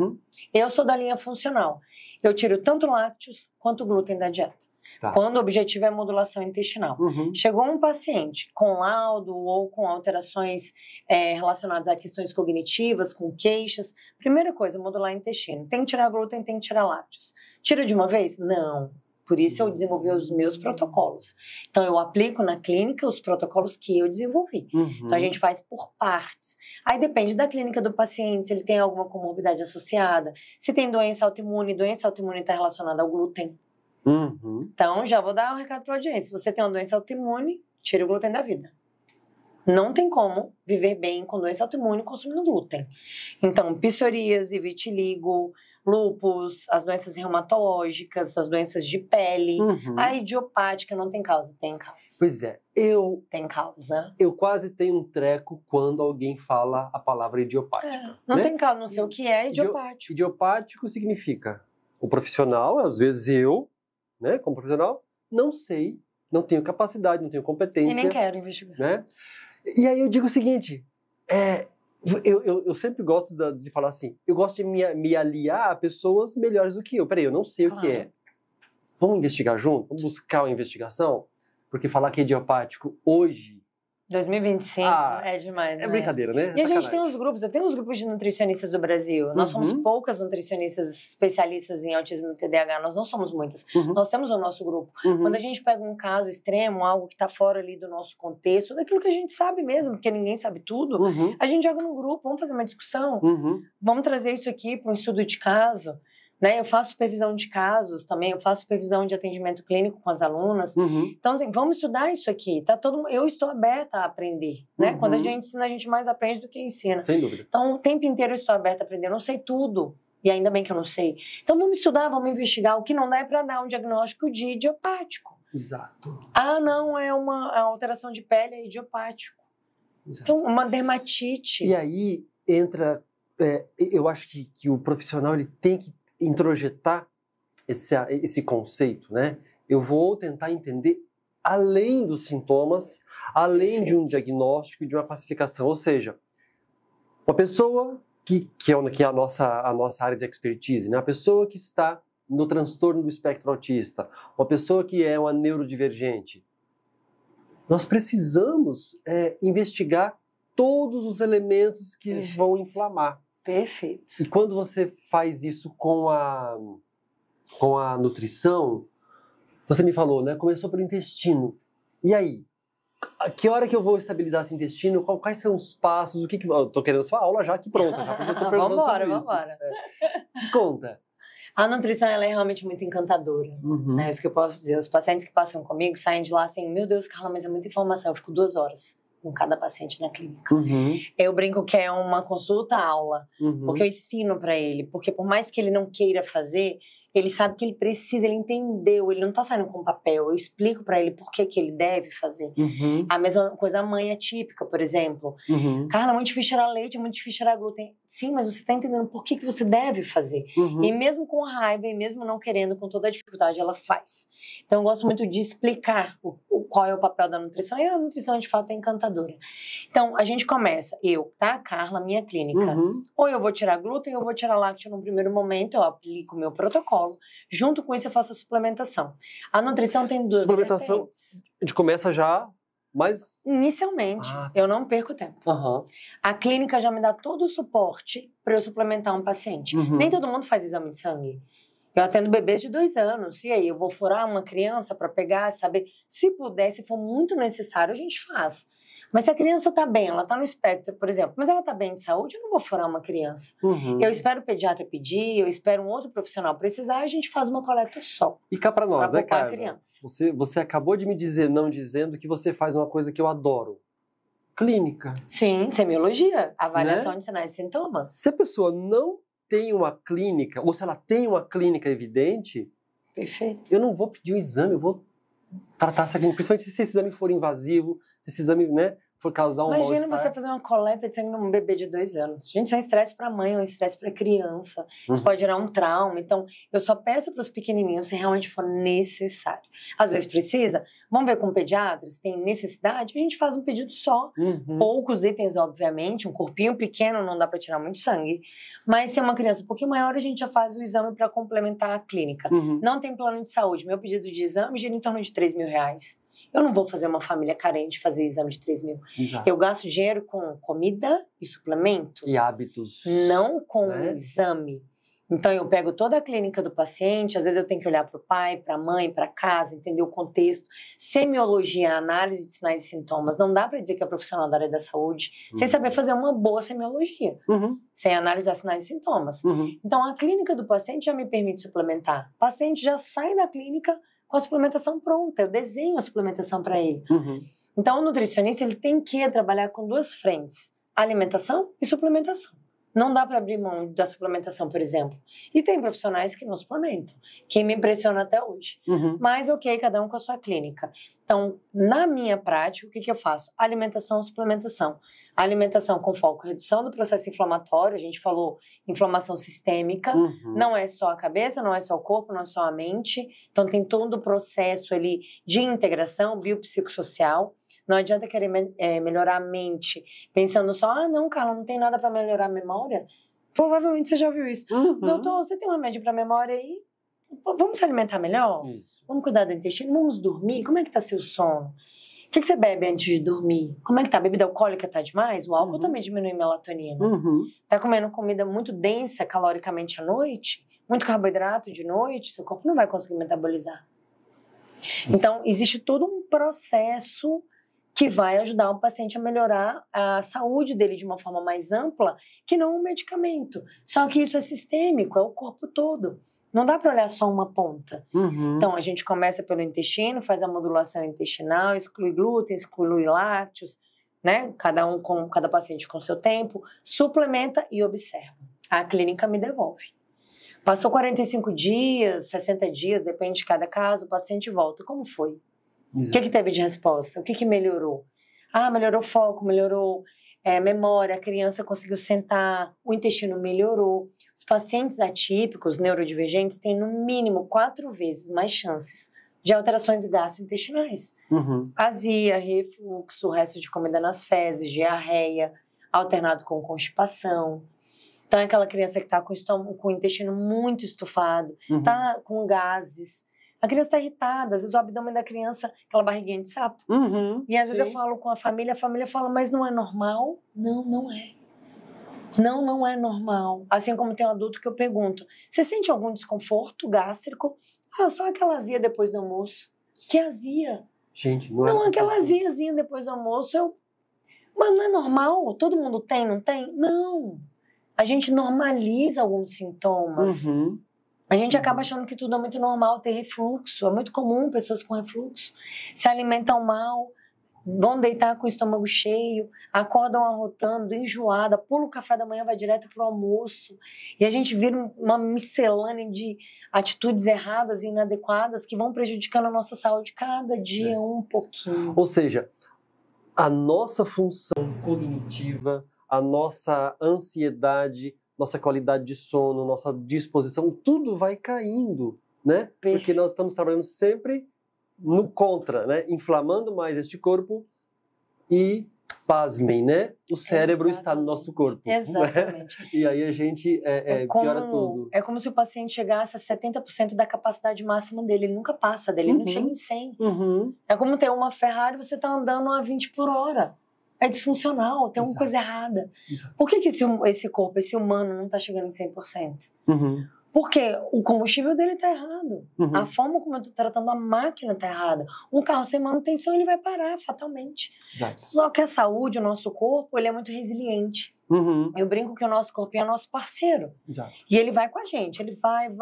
Eu sou da linha funcional. Eu tiro tanto lácteos quanto glúten da dieta. Quando o objetivo é modulação intestinal. Chegou um paciente com laudo ou com alterações relacionadas a questões cognitivas, com queixas. Primeira coisa, modular intestino. Tem que tirar glúten, tem que tirar lácteos. Tira de uma vez? Não. Por isso eu desenvolvi os meus protocolos. Então eu aplico na clínica os protocolos que eu desenvolvi. Então a gente faz por partes. Aí depende da clínica do paciente, se ele tem alguma comorbidade associada, se tem doença autoimune está relacionada ao glúten. Então, já vou dar um recado para a audiência. Se você tem uma doença autoimune, tire o glúten da vida. Não tem como viver bem com doença autoimune consumindo glúten. Então, psoríase, vitiligo, lúpus, as doenças reumatológicas, as doenças de pele. A idiopática não tem causa? Tem causa. Pois é. Tem causa. Eu quase tenho um treco quando alguém fala a palavra idiopática. Não tem causa, não sei o que é idiopático. Idiopático significa o profissional, às vezes eu, né, como profissional, não sei, não tenho capacidade, não tenho competência. E nem quero investigar. Né? E aí eu digo o seguinte, eu sempre gosto de falar assim, eu gosto de me aliar a pessoas melhores do que eu. Peraí, eu não sei o que é. Vamos investigar junto? Vamos buscar uma investigação? Porque falar que é idiopático hoje... 2025 é demais, né? É brincadeira, né? E a gente tem uns grupos, eu tenho uns grupos de nutricionistas do Brasil. Nós somos poucas nutricionistas especialistas em autismo e TDAH, nós não somos muitas. Nós temos o nosso grupo. Quando a gente pega um caso extremo, algo que está fora ali do nosso contexto, daquilo que a gente sabe mesmo, porque ninguém sabe tudo, a gente joga no grupo, vamos fazer uma discussão, vamos trazer isso aqui para um estudo de caso. Né? Eu faço supervisão de casos também, eu faço supervisão de atendimento clínico com as alunas. Então, assim, vamos estudar isso aqui. Eu estou aberta a aprender. Né? Quando a gente ensina, a gente mais aprende do que ensina. Sem dúvida. Então, o tempo inteiro eu estou aberta a aprender. Eu não sei tudo. E ainda bem que eu não sei. Então, vamos estudar, vamos investigar. O que não dá é para dar um diagnóstico de idiopático. Exato. Não, é uma alteração de pele, é idiopático. Exato. Então, uma dermatite. E aí entra... eu acho que o profissional ele tem que introjetar esse conceito, né? Eu vou tentar entender além dos sintomas, além de um diagnóstico e de uma classificação. Ou seja, uma pessoa que é a nossa área de expertise, né? Uma pessoa que está no transtorno do espectro autista, uma pessoa que é uma neurodivergente. Nós precisamos investigar todos os elementos que vão inflamar. Perfeito. E quando você faz isso com a nutrição, você me falou, né? Começou pelo intestino. E aí? A que hora que eu vou estabilizar esse intestino? Quais são os passos? O que eu tô querendo sua aula já aqui pronta. Vamos embora. Conta. A nutrição, ela é realmente muito encantadora. É isso que eu posso dizer. Os pacientes que passam comigo saem de lá assim, meu Deus, Carla, mas é muita informação. Eu fico 2 horas com cada paciente na clínica. Eu brinco que é uma consulta-aula, porque eu ensino para ele, porque por mais que ele não queira fazer, ele sabe que ele precisa, ele entendeu, ele não tá saindo com papel, eu explico para ele por que ele deve fazer. A mesma coisa a mãe atípica, por exemplo. Carla, é muito difícil tirar leite, é muito difícil tirar glúten. sim, mas você está entendendo por que você deve fazer. E mesmo com raiva, e mesmo não querendo, com toda a dificuldade, ela faz. Então, eu gosto muito de explicar qual é o papel da nutrição. E a nutrição, de fato, é encantadora. Então, a gente começa, tá? Carla, minha clínica. Ou eu vou tirar glúten, ou eu vou tirar lácteo no primeiro momento, eu aplico o meu protocolo. Junto com isso, eu faço a suplementação. A nutrição tem duas suplementação, vertentes. A gente começa já... Mas... Inicialmente, eu não perco tempo. A clínica já me dá todo o suporte para eu suplementar um paciente. Nem todo mundo faz exame de sangue. Eu atendo bebês de 2 anos. E aí, eu vou furar uma criança para pegar, saber? Se puder, se for muito necessário, a gente faz. Mas se a criança está bem, ela está no espectro, por exemplo, mas ela está bem de saúde, eu não vou furar uma criança. Eu espero o pediatra pedir, eu espero um outro profissional precisar, a gente faz uma coleta só. E cá para nós, né, cara? Criança. Você acabou de me dizer, não dizendo, que você faz uma coisa que eu adoro. Clínica. Sim, semiologia, avaliação, né? De sinais e sintomas. Se a pessoa não tem uma clínica, ou se ela tem uma clínica evidente, perfeito, eu não vou pedir um exame, eu vou tratar essa clínica, principalmente se esse exame for invasivo, se esse exame, né, for causar um mal-estar. Imagina você fazer uma coleta de sangue num bebê de 2 anos. Gente, isso é um estresse para a mãe, é um estresse para a criança. Isso pode gerar um trauma. Então, eu só peço para os pequenininhos se realmente for necessário. Às vezes precisa. Vamos ver com o pediatra se tem necessidade. A gente faz um pedido só. Poucos itens, obviamente. Um corpinho pequeno não dá para tirar muito sangue. Mas se é uma criança um pouquinho maior, a gente já faz o exame para complementar a clínica. Não tem plano de saúde. Meu pedido de exame gira em torno de R$3.000. Eu não vou fazer uma família carente fazer exame de 3 mil. Exato. Eu gasto dinheiro com comida e suplemento. E hábitos. Não com exame. Então, eu pego toda a clínica do paciente, às vezes eu tenho que olhar para o pai, para a mãe, para casa, entender o contexto. Semiologia, análise de sinais e sintomas. Não dá para dizer que é profissional da área da saúde sem saber fazer uma boa semiologia, sem analisar sinais e sintomas. Então, a clínica do paciente já me permite suplementar. O paciente já sai da clínica com a suplementação pronta, eu desenho a suplementação para ele. Então, o nutricionista ele tem que trabalhar com 2 frentes, alimentação e suplementação. Não dá para abrir mão da suplementação, por exemplo. E tem profissionais que não suplementam, que me impressiona até hoje. Mas, ok, cada um com a sua clínica. Então, na minha prática, o que eu faço? Alimentação, suplementação. Alimentação com foco, redução do processo inflamatório, a gente falou inflamação sistêmica, não é só a cabeça, não é só o corpo, não é só a mente. Então, tem todo o processo ali de integração biopsicossocial. Não adianta querer melhorar a mente pensando só, não, Carla, não tem nada para melhorar a memória. Provavelmente você já viu isso. Doutor, você tem um remédio para memória aí? Vamos se alimentar melhor? Isso. Vamos cuidar do intestino? Vamos dormir? Como é que tá seu sono? O que você bebe antes de dormir? Como é que tá? A bebida alcoólica tá demais? O álcool também diminui melatonina. Tá comendo comida muito densa caloricamente à noite? Muito carboidrato de noite? Seu corpo não vai conseguir metabolizar. Então, existe todo um processo que vai ajudar o paciente a melhorar a saúde dele de uma forma mais ampla, que não um medicamento. Só que isso é sistêmico, é o corpo todo. Não dá para olhar só uma ponta. Então, a gente começa pelo intestino, faz a modulação intestinal, exclui glúten, exclui lácteos, né? Cada paciente com seu tempo, suplementa e observa. A clínica me devolve. Passou 45 dias, 60 dias, depende de cada caso, o paciente volta. Como foi? O que teve de resposta? O que melhorou? Melhorou o foco, melhorou memória, a criança conseguiu sentar, o intestino melhorou. Os pacientes atípicos, neurodivergentes, têm no mínimo 4 vezes mais chances de alterações gastrointestinais. Azia, refluxo, resto de comida nas fezes, diarreia, alternado com constipação. Então, é aquela criança que está com o intestino muito estufado, está com gases. A criança está irritada, às vezes o abdômen da criança, aquela barriguinha de sapo. E às vezes eu falo com a família fala, mas não é normal? Não, não é. Não é normal. Assim como tem um adulto que eu pergunto, você sente algum desconforto gástrico? Só aquela azia depois do almoço. Que azia? Gente, não é aquela aziazinha depois do almoço. Mas não é normal? Todo mundo tem, não tem? Não. A gente normaliza alguns sintomas. A gente acaba achando que tudo é muito normal, ter refluxo. É muito comum pessoas com refluxo. Se alimentam mal, vão deitar com o estômago cheio, acordam arrotando, enjoada, pula o café da manhã, vai direto para o almoço. E a gente vira uma miscelânea de atitudes erradas e inadequadas que vão prejudicando a nossa saúde cada dia um pouquinho. Ou seja, a nossa função cognitiva, a nossa ansiedade, nossa qualidade de sono, nossa disposição, tudo vai caindo, né? Porque nós estamos trabalhando sempre no contra, né? Inflamando mais este corpo e, pasmem, né? O cérebro está no nosso corpo. Exatamente. Né? E aí a gente piora tudo. É como se o paciente chegasse a 70% da capacidade máxima dele. Ele nunca passa dele, ele não chega em 100. É como ter uma Ferrari e você está andando a 20 por hora. É disfuncional, tem alguma coisa errada. Exato. Por que esse corpo, esse humano, não está chegando em 100%? Porque o combustível dele está errado. A forma como eu estou tratando a máquina está errada. Um carro sem manutenção, ele vai parar fatalmente. Exato. Só que a saúde, o nosso corpo, ele é muito resiliente. Eu brinco que o nosso corpo é nosso parceiro. Exato. E ele vai com a gente. Ele vai,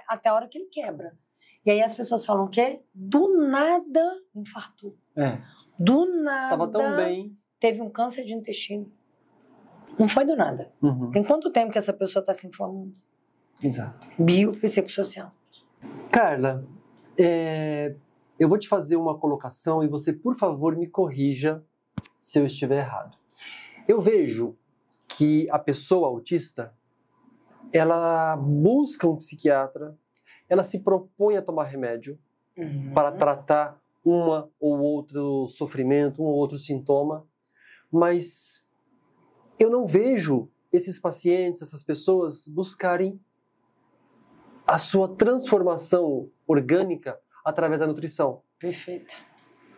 até a hora que ele quebra. E aí as pessoas falam o quê? Do nada infartou. Do nada. Tava tão bem. Teve um câncer de intestino. Não foi do nada. Tem quanto tempo que essa pessoa está se inflamando? Exato. Biopsicossocial. Carla, eu vou te fazer uma colocação e você, por favor, me corrija se eu estiver errado. Eu vejo que a pessoa autista, ela busca um psiquiatra, ela se propõe a tomar remédio para tratar uma ou outro sofrimento, um ou outro sintoma, mas eu não vejo esses pacientes, essas pessoas buscarem a sua transformação orgânica através da nutrição. Perfeito.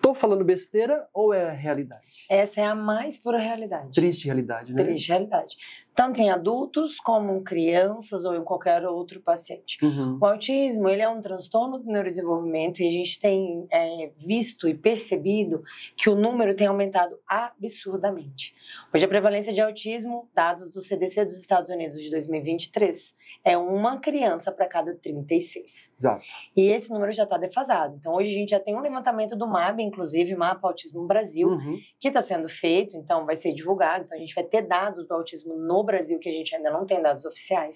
Tô falando besteira ou é realidade? Essa é a mais pura realidade. Triste realidade, né? Triste realidade. Tanto em adultos como em crianças ou em qualquer outro paciente. O autismo, ele é um transtorno do neurodesenvolvimento e a gente tem visto e percebido que o número tem aumentado absurdamente. Hoje a prevalência de autismo, dados do CDC dos Estados Unidos de 2023, é uma criança para cada 36. Exato. E esse número já está defasado. Então hoje a gente já tem um levantamento do MAB, inclusive Mapa Autismo Brasil, que está sendo feito, então vai ser divulgado, então a gente vai ter dados do autismo no Brasil, que a gente ainda não tem dados oficiais.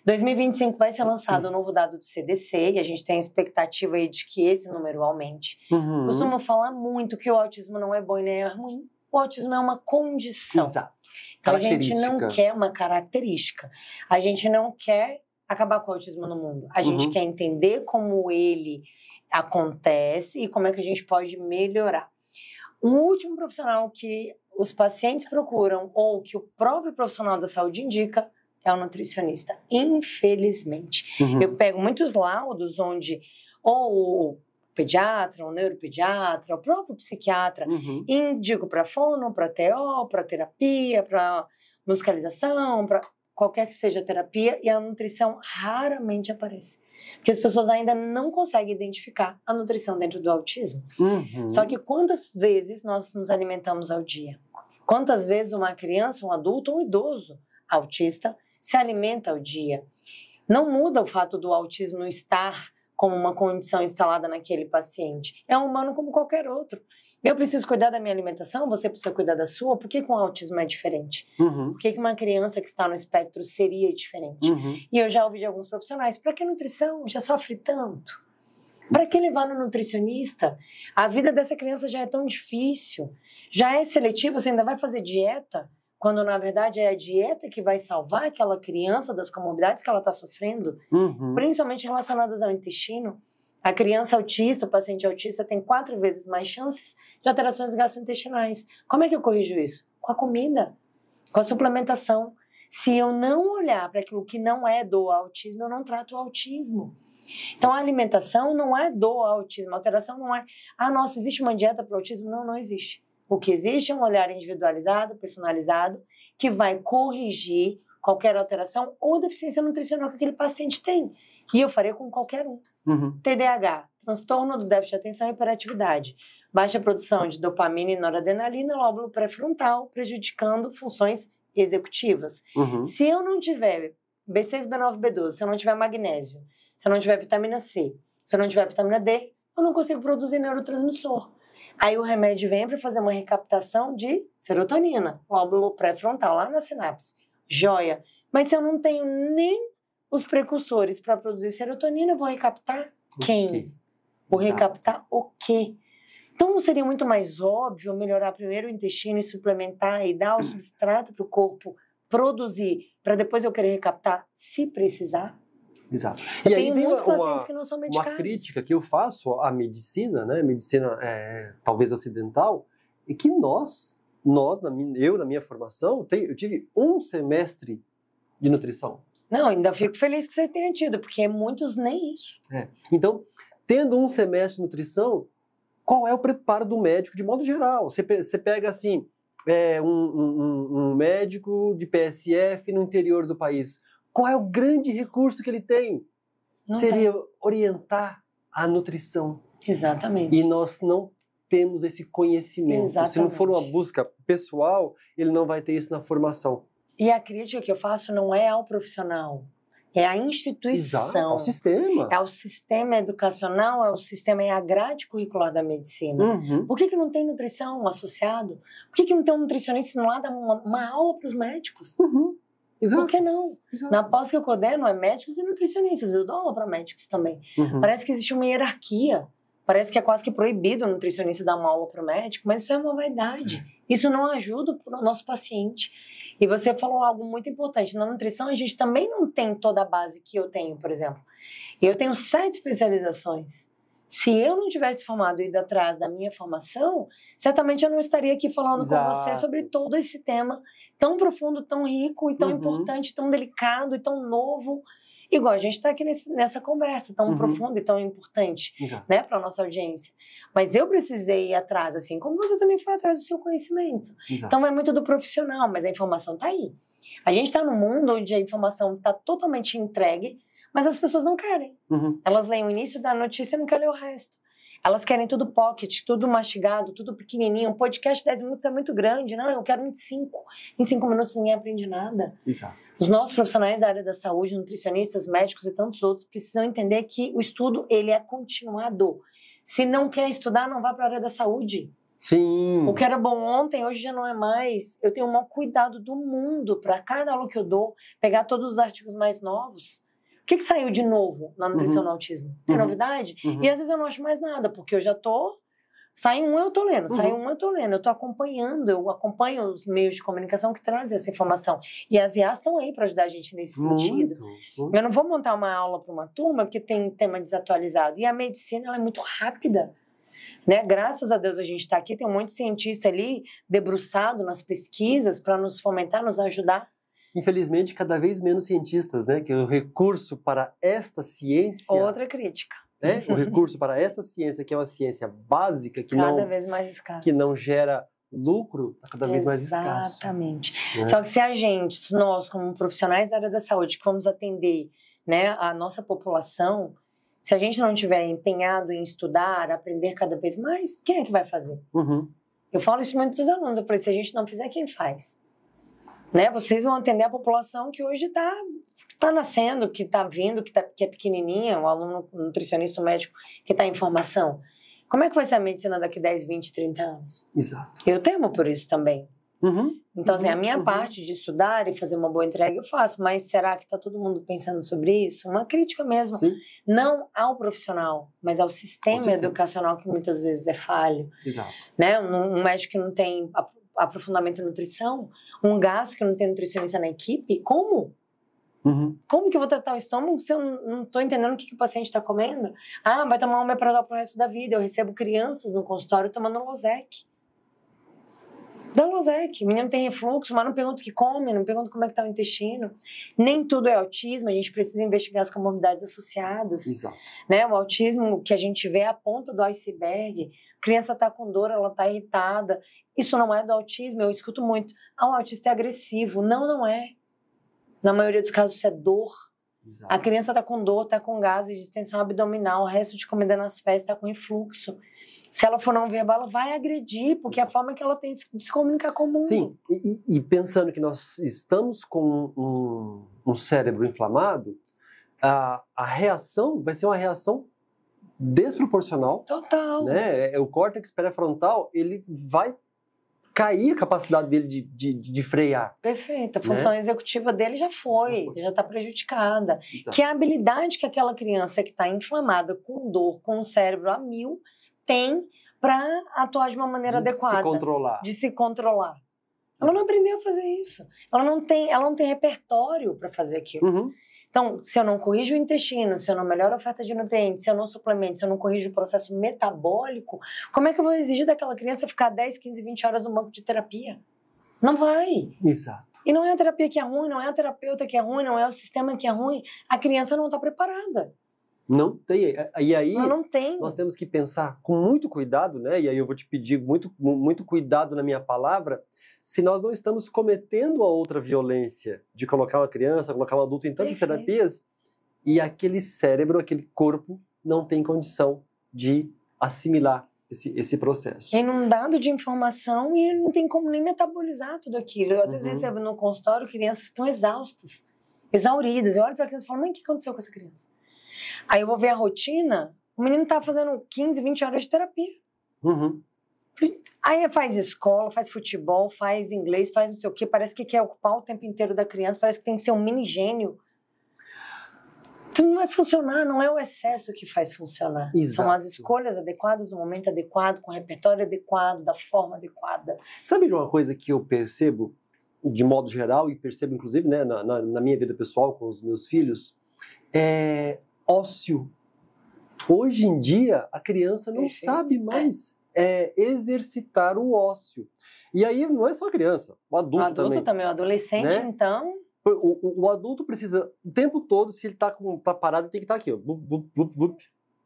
2025 vai ser lançado o novo dado do CDC, e a gente tem a expectativa aí de que esse número aumente. Costumo falar muito que o autismo não é bom e nem é ruim, o autismo é uma condição. Exato. A gente não quer uma característica, a gente não quer acabar com o autismo no mundo, a gente quer entender como ele acontece e como é que a gente pode melhorar. Um último profissional que os pacientes procuram ou que o próprio profissional da saúde indica é o nutricionista, infelizmente. Eu pego muitos laudos onde ou o pediatra, o neuropediatra, o próprio psiquiatra indico para fono, para TO, para terapia, para musicalização, para qualquer que seja a terapia, e a nutrição raramente aparece. Porque as pessoas ainda não conseguem identificar a nutrição dentro do autismo. Só que quantas vezes nós nos alimentamos ao dia? Quantas vezes uma criança, um adulto ou um idoso autista se alimenta ao dia? Não muda o fato do autismo estar como uma condição instalada naquele paciente. É um humano como qualquer outro. Eu preciso cuidar da minha alimentação, você precisa cuidar da sua. Por que com o autismo é diferente? Por que uma criança que está no espectro seria diferente? E eu já ouvi de alguns profissionais, para que nutrição? Já sofre tanto. Para que levar no nutricionista? A vida dessa criança já é tão difícil. Já é seletiva, você ainda vai fazer dieta? Quando, na verdade, é a dieta que vai salvar aquela criança das comorbidades que ela está sofrendo, principalmente relacionadas ao intestino. A criança autista, o paciente autista, tem 4 vezes mais chances de alterações gastrointestinais. Como é que eu corrijo isso? Com a comida, com a suplementação. Se eu não olhar para aquilo que não é do autismo, eu não trato o autismo. Então, a alimentação não é do autismo. A alteração não é, nossa, existe uma dieta para o autismo? Não, não existe. O que existe é um olhar individualizado, personalizado, que vai corrigir qualquer alteração ou deficiência nutricional que aquele paciente tem. E eu farei com qualquer um. TDAH, transtorno do déficit de atenção e hiperatividade. Baixa produção de dopamina e noradrenalina, lóbulo pré-frontal, prejudicando funções executivas. Se eu não tiver B6, B9, B12, se eu não tiver magnésio, se eu não tiver vitamina C, se eu não tiver vitamina D, eu não consigo produzir neurotransmissor. Aí o remédio vem para fazer uma recaptação de serotonina, lóbulo pré-frontal, lá na sinapse. Joia. Mas se eu não tenho nem os precursores para produzir serotonina, eu vou recaptar quem? Vou recaptar o quê? Então, não seria muito mais óbvio melhorar primeiro o intestino e suplementar e dar o substrato para o corpo produzir, para depois eu querer recaptar, se precisar? Exato. E aí tem muitos pacientes que não são medicados. Uma crítica que eu faço à medicina, né, medicina talvez ocidental, é que eu na minha formação, eu tive um semestre de nutrição. Não, ainda fico feliz que você tenha tido, porque muitos nem isso. Então, tendo um semestre de nutrição, qual é o preparo do médico de modo geral? Você pega assim, um médico de PSF no interior do país. Qual é o grande recurso que ele tem? Seria orientar a nutrição. Exatamente. E nós não temos esse conhecimento. Exatamente. Se não for uma busca pessoal, ele não vai ter isso na formação. E a crítica que eu faço não é ao profissional, é à instituição. Exato, ao sistema. É ao sistema educacional, é a grade curricular da medicina. Uhum. Por que não tem nutrição associado? Por que não tem um nutricionista lá dar uma aula para os médicos? Uhum. Exato. Por que não? Exato. Na pós que eu coordeno é médicos e nutricionistas, eu dou aula para médicos também. Uhum. Parece que existe uma hierarquia, parece que é quase que proibido o nutricionista dar uma aula para o médico, mas isso é uma vaidade. Isso não ajuda o nosso paciente. E você falou algo muito importante, na nutrição a gente também não tem toda a base que eu tenho, por exemplo. Eu tenho 7 especializações. Se eu não tivesse formado e ido atrás da minha formação, certamente eu não estaria aqui falando com você sobre todo esse tema tão profundo, tão rico e tão importante, tão delicado e tão novo. Igual a gente está aqui nessa conversa tão profunda e tão importante, né, para a nossa audiência. Mas eu precisei ir atrás, assim, como você também foi atrás do seu conhecimento. Então vai muito do profissional, mas a informação está aí. A gente está num mundo onde a informação está totalmente entregue, mas as pessoas não querem. Elas leem o início da notícia e não querem ler o resto. Elas querem tudo pocket, tudo mastigado, tudo pequenininho. Um podcast de 10 minutos é muito grande. Não, eu quero 25. Em 5 minutos ninguém aprende nada. Exato. Os nossos profissionais da área da saúde, nutricionistas, médicos e tantos outros, precisam entender que o estudo ele é continuado. Se não quer estudar, não vá para a área da saúde. Sim. O que era bom ontem, hoje já não é mais. Eu tenho o maior cuidado do mundo para cada aula que eu dou, pegar todos os artigos mais novos. O que saiu de novo na nutrição no autismo? Tem novidade? E às vezes eu não acho mais nada, porque eu já tô... Sai um, eu tô lendo. Sai um, eu tô lendo. Eu tô acompanhando. Eu acompanho os meios de comunicação que trazem essa informação. E as IAs estão aí para ajudar a gente nesse sentido. Eu não vou montar uma aula para uma turma porque tem tema desatualizado. E a medicina, ela é muito rápida. Né? Graças a Deus a gente está aqui. Tem um monte de cientista ali debruçado nas pesquisas para nos fomentar, nos ajudar. Infelizmente, cada vez menos cientistas, né? Que o recurso para esta ciência... Outra crítica. Né? O recurso para esta ciência, que é uma ciência básica, que cada vez mais escassa. Que não gera lucro, está cada vez mais escasso. Exatamente. Né? Só que se nós, como profissionais da área da saúde, que vamos atender, né, a nossa população, se a gente não estiver empenhado em estudar, aprender cada vez mais, quem é que vai fazer? Eu falo isso muito para os alunos. Eu falei, se a gente não fizer, quem faz? Né? Vocês vão atender a população que hoje está nascendo, que está vindo, que é pequenininha, o aluno o nutricionista, o médico que está em formação. Como é que vai ser a medicina daqui 10, 20, 30 anos? Exato. Eu temo por isso também. Então, assim, a minha parte de estudar e fazer uma boa entrega eu faço, mas será que está todo mundo pensando sobre isso? Uma crítica mesmo, não ao profissional, mas ao sistema educacional que muitas vezes é falho. Exato. Né? Um médico que não tem aprofundamento em nutrição, um gastro que não tem nutricionista na equipe, como? Como que eu vou tratar o estômago se eu não estou entendendo o que o paciente está comendo? Ah, vai tomar um omeprazol pro resto da vida. Eu recebo crianças no consultório tomando Losec. Dá Losec. O menino tem refluxo, mas não pergunta o que come, não pergunta como é que está o intestino. Nem tudo é autismo, a gente precisa investigar as comorbidades associadas. Exato. Né? O autismo que a gente vê é a ponta do iceberg. A criança está com dor, ela está irritada. Isso não é do autismo, eu escuto muito. Ah, o autista é agressivo. Não, não é. Na maioria dos casos isso é dor. Exato. A criança está com dor, está com gases de extensão abdominal, o resto de comida nas fezes, está com refluxo. Se ela for não verbal, ela vai agredir, porque é a forma que ela tem de se comunicar com o mundo. Sim, e pensando que nós estamos com um cérebro inflamado, a reação vai ser uma reação desproporcional. Total. Né? O córtex pré-frontal, ele vai cair a capacidade dele de frear. Perfeito. A função executiva dele já está prejudicada. Exato. Que é a habilidade que aquela criança que está inflamada, com dor, com o cérebro a mil, tem para atuar de uma maneira adequada. De se controlar. Ela não aprendeu a fazer isso. Ela não tem repertório para fazer aquilo. Uhum. Então, se eu não corrijo o intestino, se eu não melhoro a oferta de nutrientes, se eu não suplemento, se eu não corrijo o processo metabólico, como é que eu vou exigir daquela criança ficar 10, 15, 20 horas no banco de terapia? Não vai. Exato. E não é a terapia que é ruim, não é a terapeuta que é ruim, não é o sistema que é ruim. A criança não está preparada. Não tem. E aí, não tem. Nós temos que pensar com muito cuidado, né? E aí eu vou te pedir muito cuidado na minha palavra, se nós não estamos cometendo a outra violência de colocar uma criança, colocar um adulto em tantas terapias, e aquele cérebro, aquele corpo, não tem condição de assimilar esse processo. É inundado de informação e não tem como nem metabolizar tudo aquilo. Eu, às vezes, recebo no consultório crianças que estão exaustas, exauridas. Eu olho para a criança e falo, mãe, o que aconteceu com essa criança? Aí eu vou ver a rotina, o menino tá fazendo 15, 20 horas de terapia. Uhum. Aí faz escola, faz futebol, faz inglês, faz não sei o quê. Parece que quer ocupar o tempo inteiro da criança, parece que tem que ser um mini gênio. Isso não vai funcionar, não é o excesso que faz funcionar. Exato. São as escolhas adequadas, no momento adequado, com o repertório adequado, da forma adequada. Sabe de uma coisa que eu percebo, de modo geral, e percebo inclusive, né, na minha vida pessoal com os meus filhos, é ócio. Hoje em dia, a criança não sabe mais exercitar o ócio. E aí não é só a criança, o adulto também. O adolescente, né? Então... O adulto precisa, o tempo todo, se ele tá parado, ele tem que estar aqui, ó,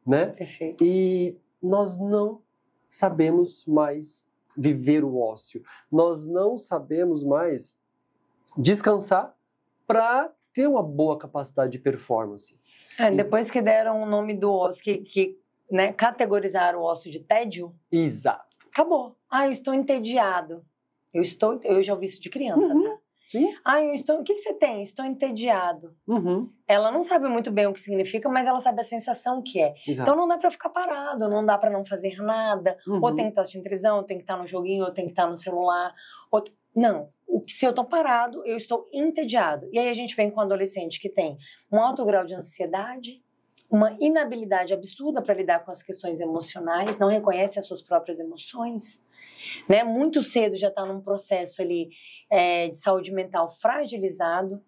né? Perfeito. E nós não sabemos mais viver o ócio. Nós não sabemos mais descansar para ter uma boa capacidade de performance. Depois que deram o nome do ócio, né, categorizaram o ócio de tédio. Exato. Acabou. Eu estou entediado. Eu já ouvi isso de criança, tá? Sim. O que você tem? Estou entediado. Uhum. Ela não sabe muito bem o que significa, mas ela sabe a sensação que é. Exato. Então não dá pra ficar parado, não dá pra não fazer nada. Uhum. Ou tem que estar assistindo televisão, ou tem que estar no joguinho, ou tem que estar no celular. Não, se eu tô parado, eu estou entediado. E aí a gente vem com um adolescente que tem um alto grau de ansiedade, uma inabilidade absurda para lidar com as questões emocionais, não reconhece as suas próprias emoções, né? Muito cedo já está num processo ali de saúde mental fragilizado,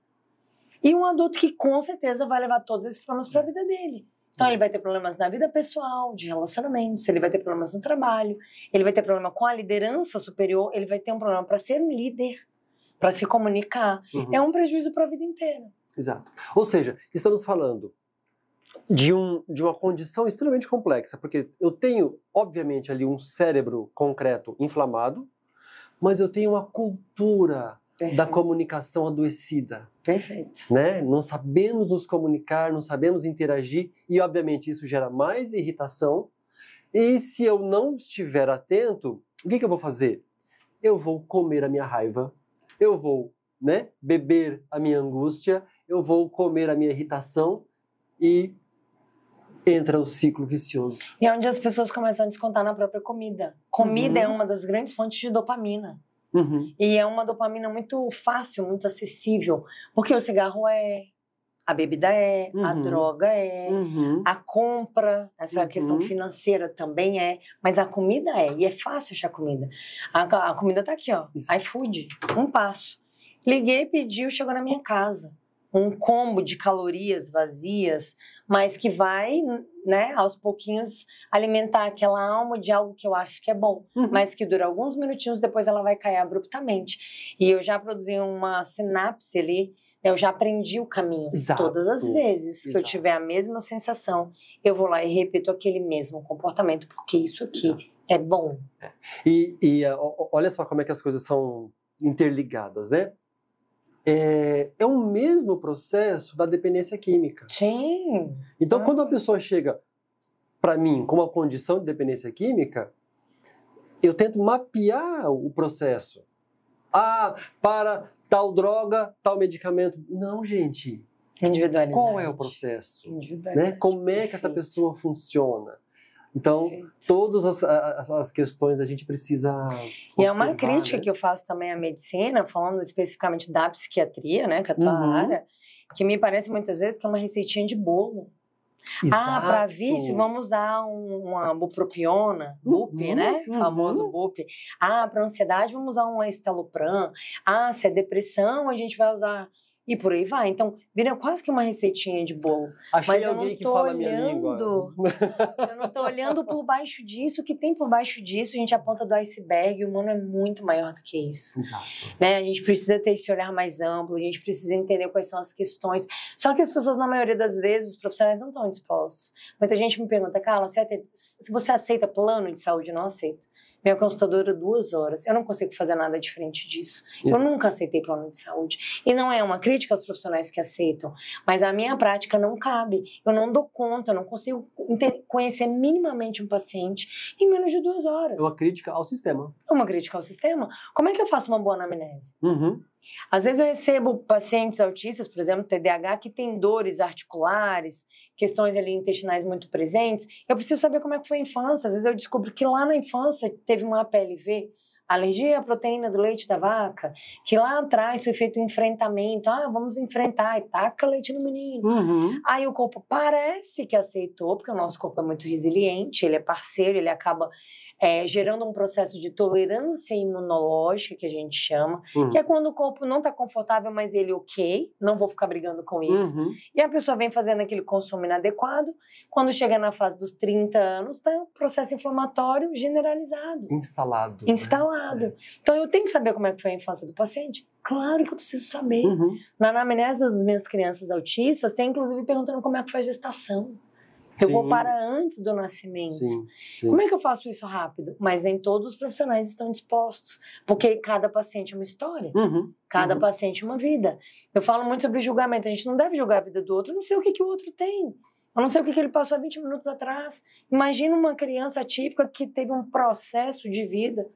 e um adulto que com certeza vai levar todos esses problemas para a vida dele. Então ele vai ter problemas na vida pessoal, de relacionamentos, ele vai ter problemas no trabalho, ele vai ter problema com a liderança superior, ele vai ter um problema para ser um líder, para se comunicar. Uhum. É um prejuízo para a vida inteira. Exato. Ou seja, estamos falando de uma condição extremamente complexa, porque eu tenho, obviamente, ali um cérebro concreto inflamado, mas eu tenho uma cultura da comunicação adoecida. Perfeito. Né? Não sabemos nos comunicar, não sabemos interagir, e, obviamente, isso gera mais irritação. E se eu não estiver atento, o que eu vou fazer? Eu vou comer a minha raiva, eu vou, né, beber a minha angústia, eu vou comer a minha irritação e entra o ciclo vicioso. E é onde as pessoas começam a descontar na própria comida. Comida é uma das grandes fontes de dopamina. Uhum. E é uma dopamina muito fácil, muito acessível. Porque o cigarro a bebida a droga a compra, essa questão financeira também mas a comida e é fácil achar comida. A comida tá aqui, ó, iFood, um passo. Liguei, pediu, chegou na minha casa. Um combo de calorias vazias, mas que vai, né, aos pouquinhos alimentar aquela alma de algo que eu acho que é bom, mas que dura alguns minutinhos, depois ela vai cair abruptamente. E eu já produzi uma sinapse ali, eu já aprendi o caminho. Exato. Todas as vezes que eu tiver a mesma sensação, eu vou lá e repito aquele mesmo comportamento, porque isso aqui é bom. E olha só como é que as coisas são interligadas, né? É o mesmo processo da dependência química. Sim. Então, quando a pessoa chega para mim com uma condição de dependência química, eu tento mapear o processo. Para tal droga, tal medicamento. Não, gente. Individualidade. Qual é o processo? Né? Como é que essa pessoa funciona? Então, todas as questões a gente precisa E é uma crítica, né, que eu faço também à medicina, falando especificamente da psiquiatria, né, que é a tua área, que me parece muitas vezes que é uma receitinha de bolo. Exato. Para vício, vamos usar uma bupropiona, BUP, né? Famoso BUP. Para ansiedade, vamos usar um estalopram. Se é depressão, a gente vai usar... E por aí vai. Então, vira quase que uma receitinha de bolo. Mas eu não tô olhando. Eu não tô olhando por baixo disso. O que tem por baixo disso, a gente aponta do iceberg. O humano é muito maior do que isso. Exato. Né? A gente precisa ter esse olhar mais amplo. A gente precisa entender quais são as questões. Só que as pessoas, na maioria das vezes, os profissionais não estão dispostos. Muita gente me pergunta, Carla, se você aceita plano de saúde? Não aceito. Minha consulta dura 2 horas. Eu não consigo fazer nada diferente disso. Eu nunca aceitei plano de saúde. E não é uma crítica aos profissionais que aceitam, mas a minha prática não cabe. Eu não dou conta, eu não consigo conhecer minimamente um paciente em menos de 2 horas. É uma crítica ao sistema. É uma crítica ao sistema. Como é que eu faço uma boa anamnese? Às vezes eu recebo pacientes autistas, por exemplo, TDAH, que têm dores articulares, questões ali intestinais muito presentes. Eu preciso saber como é que foi a infância. Às vezes eu descubro que lá na infância teve uma APLV, alergia à proteína do leite da vaca, que lá atrás foi feito um enfrentamento. Vamos enfrentar, e taca leite no menino. Aí o corpo parece que aceitou, porque o nosso corpo é muito resiliente, ele é parceiro, ele acaba gerando um processo de tolerância imunológica, que a gente chama, que é quando o corpo não está confortável, mas ele não vou ficar brigando com isso. E a pessoa vem fazendo aquele consumo inadequado, quando chega na fase dos 30 anos, está um processo inflamatório generalizado. Instalado. Então, eu tenho que saber como é que foi a infância do paciente? Claro que eu preciso saber. Na anamnese das minhas crianças autistas, tem inclusive perguntando como é que foi a gestação. Eu vou para antes do nascimento. Como é que eu faço isso rápido? Mas nem todos os profissionais estão dispostos, porque cada paciente é uma história, cada paciente é uma vida. Eu falo muito sobre julgamento, a gente não deve julgar a vida do outro, eu não sei o que o outro tem. Eu não sei o que ele passou há 20 minutos atrás. Imagina uma criança atípica que teve um processo de vida.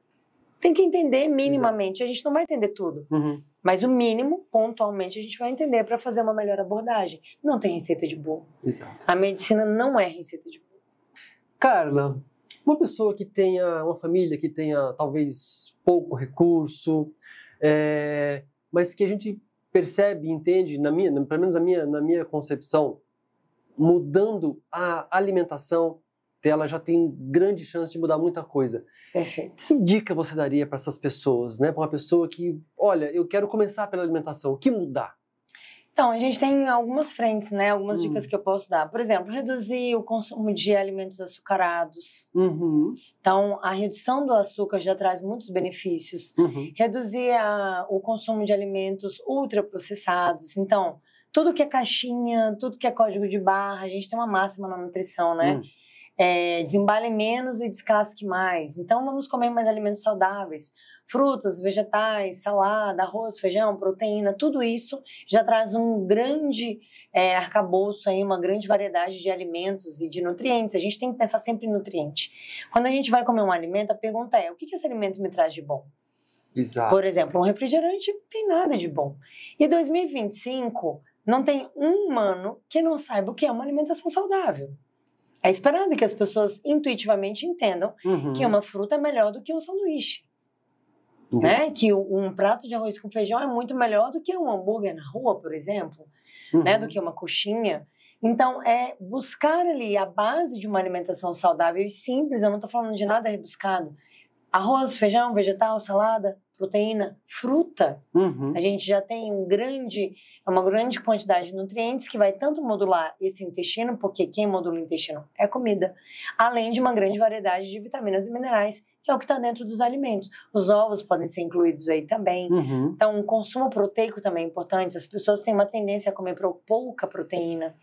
Tem que entender minimamente. A gente não vai entender tudo. Mas o mínimo, pontualmente, a gente vai entender para fazer uma melhor abordagem. Não tem receita de bolo. Exato. A medicina não é receita de bolo. Carla, uma pessoa que tenha, uma família que tenha talvez pouco recurso, mas que a gente percebe, entende, pelo menos na minha concepção, mudando a alimentação dela já tem grande chance de mudar muita coisa. Perfeito. Que dica você daria para essas pessoas, né? Para uma pessoa que, olha, eu quero começar pela alimentação, o que mudar? Então, a gente tem algumas frentes, né? Algumas dicas que eu posso dar. Por exemplo, reduzir o consumo de alimentos açucarados. Então, a redução do açúcar já traz muitos benefícios. Reduzir o consumo de alimentos ultraprocessados. Então, tudo que é caixinha, tudo que é código de barra, a gente tem uma máxima na nutrição, né? Desembale menos e descasque mais. Então, vamos comer mais alimentos saudáveis. Frutas, vegetais, salada, arroz, feijão, proteína, tudo isso já traz um grande arcabouço, aí, uma grande variedade de alimentos e de nutrientes. A gente tem que pensar sempre em nutriente. Quando a gente vai comer um alimento, a pergunta é, o que esse alimento me traz de bom? Exato. Por exemplo, um refrigerante não tem nada de bom. E 2025, não tem um humano que não saiba o que é uma alimentação saudável. É esperado que as pessoas intuitivamente entendam que uma fruta é melhor do que um sanduíche. Né? Que um prato de arroz com feijão é muito melhor do que um hambúrguer na rua, por exemplo, né? Do que uma coxinha. Então, é buscar ali a base de uma alimentação saudável e simples, eu não estou falando de nada rebuscado. Arroz, feijão, vegetal, salada, proteína, fruta. A gente já tem uma grande quantidade de nutrientes que vai tanto modular esse intestino, porque quem modula o intestino é comida, além de uma grande variedade de vitaminas e minerais, que é o que está dentro dos alimentos. Os ovos podem ser incluídos aí também. Então, o consumo proteico também é importante. As pessoas têm uma tendência a comer pouca proteína.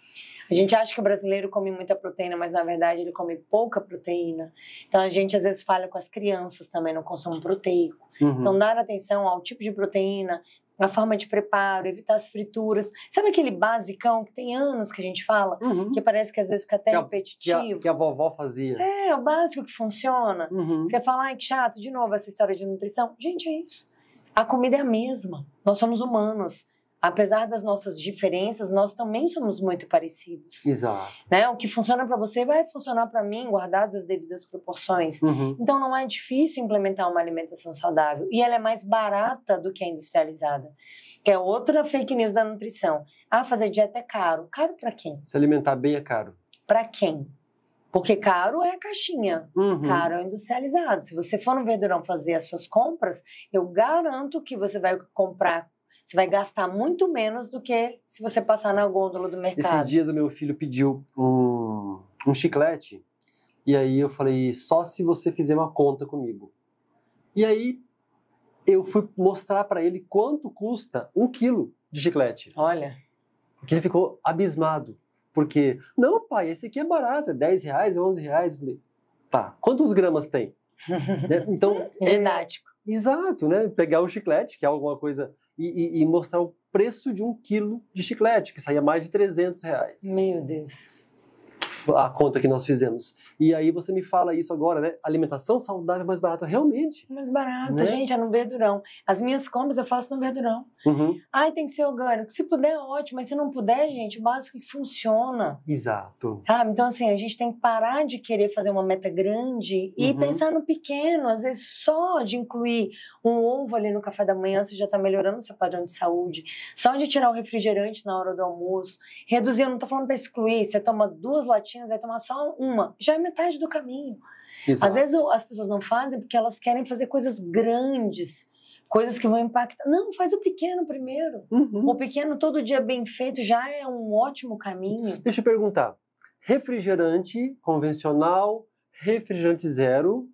A gente acha que o brasileiro come muita proteína, mas na verdade ele come pouca proteína. Então a gente às vezes falha com as crianças também no consumo proteico. Então dar atenção ao tipo de proteína, a forma de preparo, evitar as frituras. Sabe aquele basicão que tem anos que a gente fala? Que parece que às vezes fica até repetitivo. Que a vovó fazia. É, o básico que funciona. Você fala, ai que chato, de novo essa história de nutrição. Gente, é isso. A comida é a mesma. Nós somos humanos. apesar das nossas diferenças, nós também somos muito parecidos. Exato. Né? O que funciona para você vai funcionar para mim, guardadas as devidas proporções. Então, não é difícil implementar uma alimentação saudável. E ela é mais barata do que a industrializada, que é outra fake news da nutrição. Ah, fazer dieta é caro. Caro para quem? Se alimentar bem é caro. Para quem? Porque caro é a caixinha, caro é o industrializado. Se você for no Verdurão fazer as suas compras, eu garanto que você vai comprar, você vai gastar muito menos do que se você passar na gôndola do mercado. Esses dias o meu filho pediu um chiclete, e aí eu falei, só se você fizer uma conta comigo. E aí eu fui mostrar para ele quanto custa 1 quilo de chiclete. Olha. Porque ele ficou abismado. Porque, não, pai, esse aqui é barato, é 10 reais, é 11 reais. Eu falei, tá, quantos gramas tem? Então, didático. Exato, né? Pegar o chiclete, que é alguma coisa, e mostrar o preço de 1 quilo de chiclete, que saía mais de 300 reais. Meu Deus. A conta que nós fizemos. E aí você me fala isso agora, né? Alimentação saudável é mais barata. Realmente. Mais barato, né? Gente, é no Verdurão. As minhas compras eu faço no Verdurão. Ai, tem que ser orgânico. Se puder, ótimo. Mas se não puder, gente, o básico que funciona. Exato. Sabe? Então, assim, a gente tem que parar de querer fazer uma meta grande e pensar no pequeno. Às vezes, só de incluir um ovo ali no café da manhã, você já está melhorando o seu padrão de saúde. Só de tirar o refrigerante na hora do almoço. Reduzir, eu não estou falando para excluir. Você toma 2 latinhas, vai tomar só uma. Já é metade do caminho. Exato. Às vezes as pessoas não fazem porque elas querem fazer coisas grandes, coisas que vão impactar. Não, faz o pequeno primeiro. O pequeno todo dia bem feito já é um ótimo caminho. Deixa eu perguntar. Refrigerante convencional, refrigerante zero.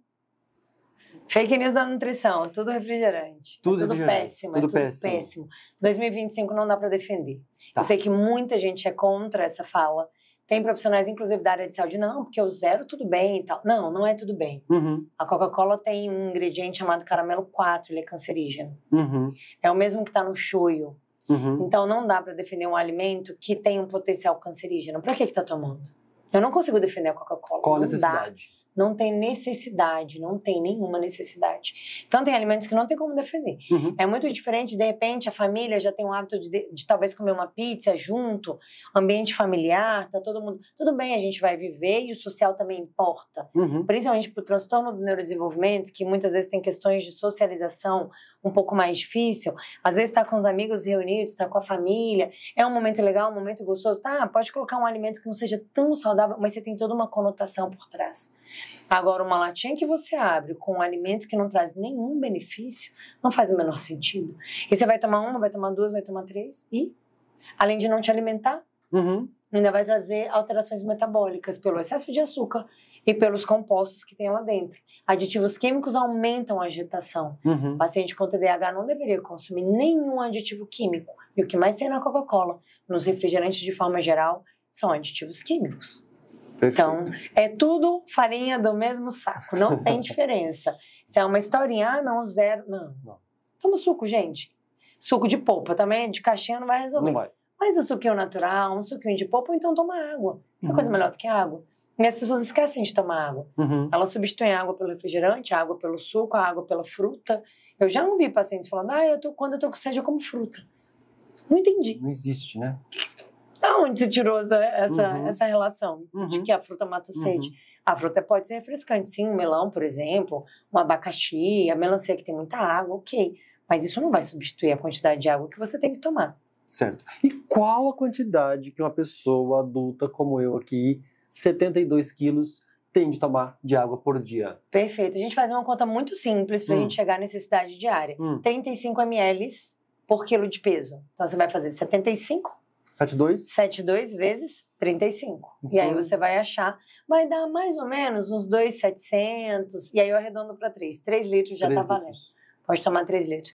Fake news da nutrição, tudo refrigerante. Tudo tudo refrigerante. péssimo, Tudo tudo péssimo. péssimo. 2025 não dá para defender. Tá. Eu sei que muita gente é contra essa fala. Tem profissionais, inclusive, da área de saúde, não, porque o zero tudo bem e tal. Não, não é tudo bem. A Coca-Cola tem um ingrediente chamado caramelo 4, ele é cancerígeno. É o mesmo que está no shoyu. Então, não dá para defender um alimento que tem um potencial cancerígeno. Para que está tomando? Eu não consigo defender a Coca-Cola. Qual a necessidade? Não tem necessidade, não tem nenhuma necessidade. Então, tem alimentos que não tem como defender. É muito diferente, de repente, a família já tem o hábito de talvez comer uma pizza junto, ambiente familiar, tá todo mundo... Tudo bem, a gente vai viver e o social também importa. Principalmente para o transtorno do neurodesenvolvimento, que muitas vezes tem questões de socialização um pouco mais difícil. Às vezes está com os amigos reunidos, está com a família, é um momento legal, um momento gostoso. Tá, pode colocar um alimento que não seja tão saudável, mas você tem toda uma conotação por trás. Agora, uma latinha que você abre com um alimento que não traz nenhum benefício, não faz o menor sentido. E você vai tomar uma, vai tomar 2, vai tomar 3 e, além de não te alimentar, ainda vai trazer alterações metabólicas pelo excesso de açúcar e pelos compostos que tem lá dentro. Aditivos químicos aumentam a agitação. O paciente com TDAH não deveria consumir nenhum aditivo químico. E o que mais tem na Coca-Cola, nos refrigerantes de forma geral, são aditivos químicos. Perfeito. Então, é tudo farinha do mesmo saco, não tem diferença. Se é uma historinha, não, zero, não. Toma suco, gente. Suco de polpa também, de caixinha não vai resolver. Não vai. Mas o suquinho natural, um suquinho de polpa, ou então toma água. Tem coisa melhor do que água. E as pessoas esquecem de tomar água. Elas substituem a água pelo refrigerante, a água pelo suco, a água pela fruta. Eu já ouvi pacientes falando, quando eu tô com sede eu como fruta. Não entendi. Não existe, né? Onde você tirou essa relação de que a fruta mata a sede? A fruta pode ser refrescante, sim, um melão, por exemplo, um abacaxi, a melancia que tem muita água, ok. Mas isso não vai substituir a quantidade de água que você tem que tomar. Certo. E qual a quantidade que uma pessoa adulta como eu aqui, 72 quilos, tem de tomar de água por dia? Perfeito. A gente faz uma conta muito simples para a gente chegar à necessidade diária. 35 ml por quilo de peso. Então, você vai fazer 75... 72 vezes 35. E aí você vai achar, vai dar mais ou menos uns 2.700, e aí eu arredondo para 3. 3 litros já tá valendo. Pode tomar 3 litros.